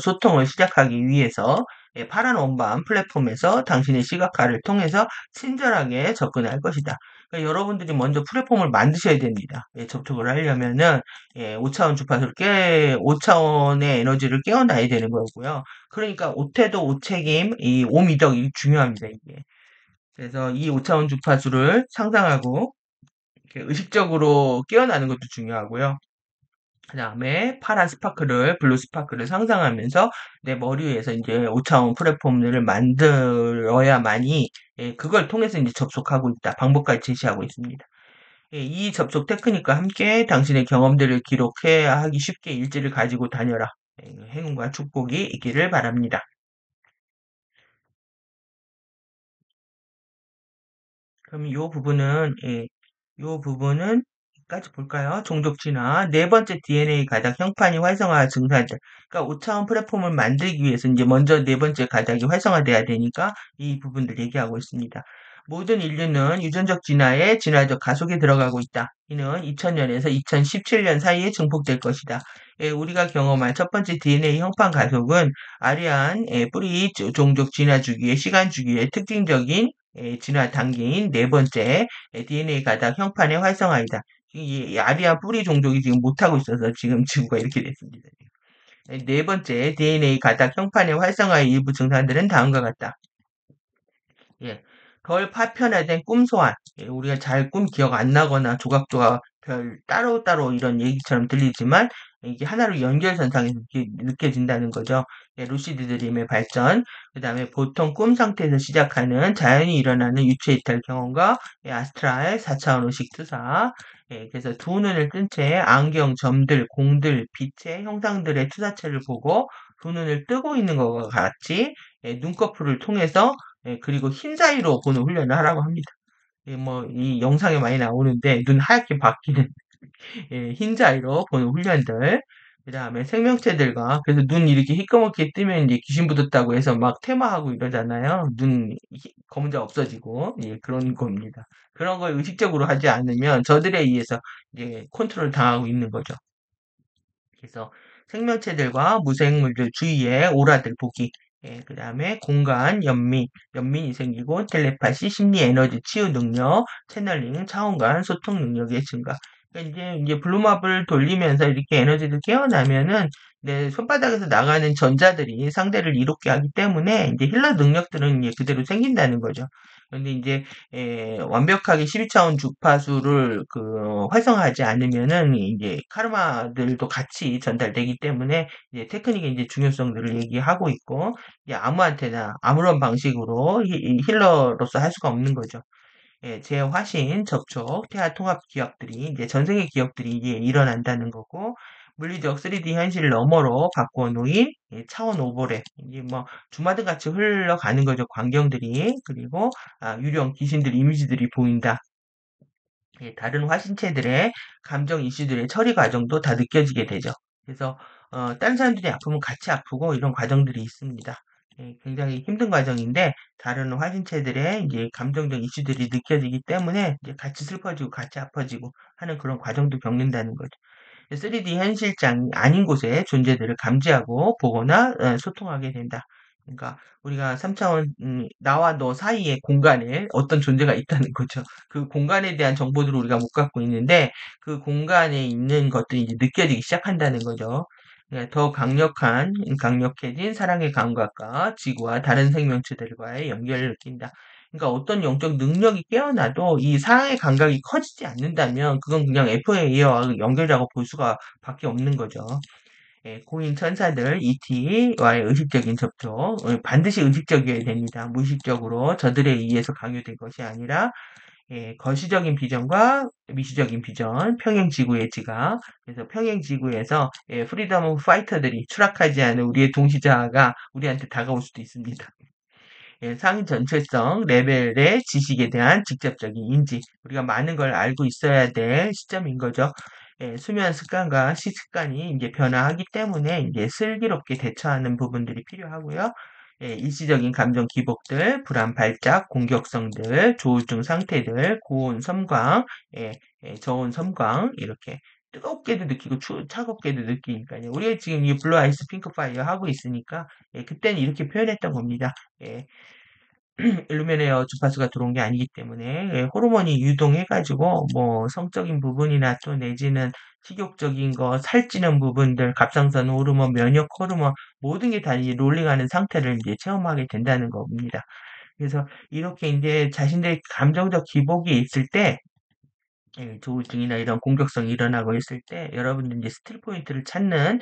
소통을 시작하기 위해서 파란 원반 플랫폼에서 당신의 시각화를 통해서 친절하게 접근할 것이다. 그러니까 여러분들이 먼저 플랫폼을 만드셔야 됩니다. 접촉을 하려면은 5차원 주파수를 5차원의 에너지를 깨어나야 되는 거고요. 그러니까 오태도 오책임, 이 오미덕이 중요합니다, 이게. 그래서 이 5차원 주파수를 상상하고 의식적으로 깨어나는 것도 중요하고요. 그 다음에 파란 스파크를, 블루 스파크를 상상하면서 내 머리 위에서 이제 5차원 플랫폼을 만들어야만이 그걸 통해서 이제 접속하고 있다. 방법까지 제시하고 있습니다. 이 접속 테크닉과 함께 당신의 경험들을 기록해야 하기 쉽게 일지를 가지고 다녀라. 행운과 축복이 있기를 바랍니다. 그럼 요 부분은 까지 볼까요? 종족 진화. 네 번째 DNA 가닥 형판이 활성화 증산들. 그러니까 5차원 플랫폼을 만들기 위해서 이제 먼저 네 번째 가닥이 활성화돼야 되니까 이 부분들 얘기하고 있습니다. 모든 인류는 유전적 진화에 진화적 가속에 들어가고 있다. 이는 2000년에서 2017년 사이에 증폭될 것이다. 우리가 경험한 첫 번째 DNA 형판 가속은 아리안 뿌리 종족 진화 주기의 시간 주기의 특징적인 진화 단계인 네 번째 DNA 가닥 형판의 활성화이다. 이 아리아 뿌리 종족이 지금 못하고 있어서 지금 지구가 이렇게 됐습니다. 네 번째 DNA 가닥 형판의 활성화의 일부 증상들은 다음과 같다. 예, 덜 파편화된 꿈 소환. 우리가 잘 꿈 기억 안 나거나 조각조각 별 따로따로 이런 얘기처럼 들리지만 이게 하나로 연결선상에서 이렇게 느껴진다는 거죠. 루시드 드림의 발전, 그 다음에 보통 꿈 상태에서 시작하는 자연히 일어나는 유체이탈 경험과 아스트랄 4차원 의식 투사. 그래서 두 눈을 뜬 채 안경, 점들, 공들, 빛의 형상들의 투사체를 보고 두 눈을 뜨고 있는 것과 같이 눈꺼풀을 통해서 그리고 흰자위로 보는 훈련을 하라고 합니다. 이 영상에 많이 나오는데 눈 하얗게 바뀌는 흰자위로 보는 훈련들. 그 다음에 생명체들과 그래서 눈 이렇게 희꺼멓게 뜨면 이제 귀신 붙었다고 해서 막 퇴마하고 이러잖아요. 눈 검은자 없어지고 그런 겁니다. 그런 걸 의식적으로 하지 않으면 저들에 의해서 이제 컨트롤 당하고 있는 거죠. 그래서 생명체들과 무생물들 주위에 오라들 보기. 그 다음에 공간, 연민이 생기고 텔레파시, 심리 에너지 치유 능력, 채널링, 차원간 소통 능력의 증가. 그러니까 이제 블루마블 돌리면서 이렇게 에너지를 깨어나면은 내 손바닥에서 나가는 전자들이 상대를 이롭게 하기 때문에 이제 힐러 능력들은 이제 그대로 생긴다는 거죠. 근데 이제 완벽하게 12차원 주파수를 활성화하지 않으면은 이제 카르마들도 같이 전달되기 때문에 이제 테크닉의 이제 중요성들을 얘기하고 있고 이제 아무한테나 아무런 방식으로 힐러로서 할 수가 없는 거죠. 재화신, 접촉, 태아 통합 기억들이 이제 전생의 기억들이 이제 일어난다는 거고 물리적 3D 현실 너머로 바꿔 놓인 차원 오버랩 이제 뭐 주마등 같이 흘러가는 거죠. 광경들이 그리고 유령 귀신들 이미지들이 보인다. 다른 화신체들의 감정 이슈들의 처리 과정도 다 느껴지게 되죠. 그래서 다른 사람들이 아프면 같이 아프고 이런 과정들이 있습니다. 굉장히 힘든 과정인데 다른 화신체들의 이제 감정적 이슈들이 느껴지기 때문에 이제 같이 슬퍼지고 같이 아파지고 하는 그런 과정도 겪는다는 거죠. 3D 현실장이 아닌 곳의 존재들을 감지하고 보거나 소통하게 된다. 그러니까 우리가 3차원 나와 너 사이의 공간에 어떤 존재가 있다는 거죠. 그 공간에 대한 정보들을 우리가 못 갖고 있는데 그 공간에 있는 것들이 이제 느껴지기 시작한다는 거죠. 더 강력해진 사랑의 감각과 지구와 다른 생명체들과의 연결을 느낀다. 그러니까 어떤 영적 능력이 깨어나도 이 사랑의 감각이 커지지 않는다면 그건 그냥 FA와 연결이라고 볼 수가 밖에 없는 거죠. 고인 천사들 ET와의 의식적인 접촉 반드시 의식적이어야 됩니다. 무의식적으로 저들에 의해서 강요된 것이 아니라 거시적인 비전과 미시적인 비전, 평행지구의 지각. 그래서 평행지구에서 프리덤 오브 파이터들이 추락하지 않은 우리의 동시자가 우리한테 다가올 수도 있습니다. 상위 전체성 레벨의 지식에 대한 직접적인 인지. 우리가 많은 걸 알고 있어야 될 시점인 거죠. 수면 습관과 식습관이 이제 변화하기 때문에 이제 슬기롭게 대처하는 부분들이 필요하고요. 일시적인 감정 기복들, 불안 발작, 공격성들, 조울증 상태들, 고온 섬광, 저온 섬광 이렇게 뜨겁게도 느끼고 차갑게도 느끼니까요. 우리가 지금 이 블루 아이스 핑크 파이어 하고 있으니까 그때는 이렇게 표현했던 겁니다. 일루미네어 주파수가 들어온 게 아니기 때문에 호르몬이 유동해가지고 뭐 성적인 부분이나 또 내지는 식욕적인 거, 살찌는 부분들, 갑상선 호르몬, 면역 호르몬 모든 게 다 이 롤링하는 상태를 이제 체험하게 된다는 겁니다. 그래서 이렇게 이제 자신들의 감정적 기복이 있을 때 조울증이나 이런 공격성이 일어나고 있을 때 여러분들 이제 스틸 포인트를 찾는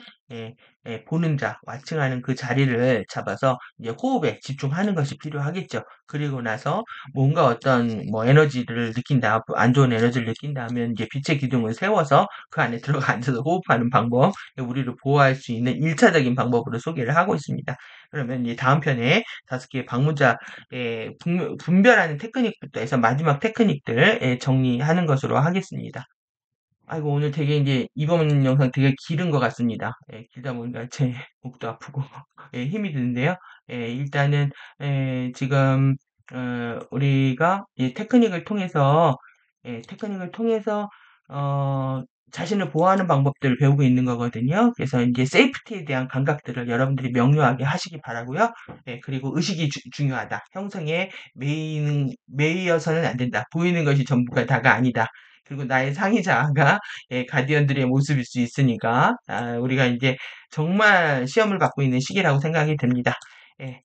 보는 자, 와칭하는 그 자리를 잡아서 이제 호흡에 집중하는 것이 필요하겠죠. 그리고 나서 뭔가 어떤 뭐 에너지를 느낀다, 안 좋은 에너지를 느낀다 하면 이제 빛의 기둥을 세워서 그 안에 들어가 앉아서 호흡하는 방법, 우리를 보호할 수 있는 1차적인 방법으로 소개를 하고 있습니다. 그러면 이제 다음 편에 5개의 방문자 분별하는 테크닉부터 해서 마지막 테크닉들 정리하는 것으로 하겠습니다. 아이고, 오늘 되게 이제 이번 영상 되게 길은 것 같습니다. 길다 보니까 제 목도 아프고 힘이 드는데요. 일단은 지금 우리가 이 테크닉을 통해서 어, 자신을 보호하는 방법들을 배우고 있는 거거든요. 그래서 이제 세이프티에 대한 감각들을 여러분들이 명료하게 하시기 바라고요. 그리고 의식이 중요하다. 형성에 매이어서는 안 된다. 보이는 것이 전부가 다가 아니다. 그리고 나의 상위 자아가 가디언들의 모습일 수 있으니까 우리가 이제 정말 시험을 받고 있는 시기라고 생각이 듭니다. 예,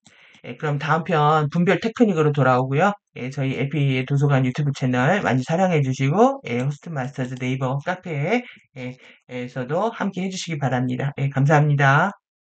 그럼 다음 편 분별 테크닉으로 돌아오고요. 저희 에피 도서관 유튜브 채널 많이 사랑해 주시고 호스트 마스터즈 네이버 카페에서도 함께 해주시기 바랍니다. 감사합니다.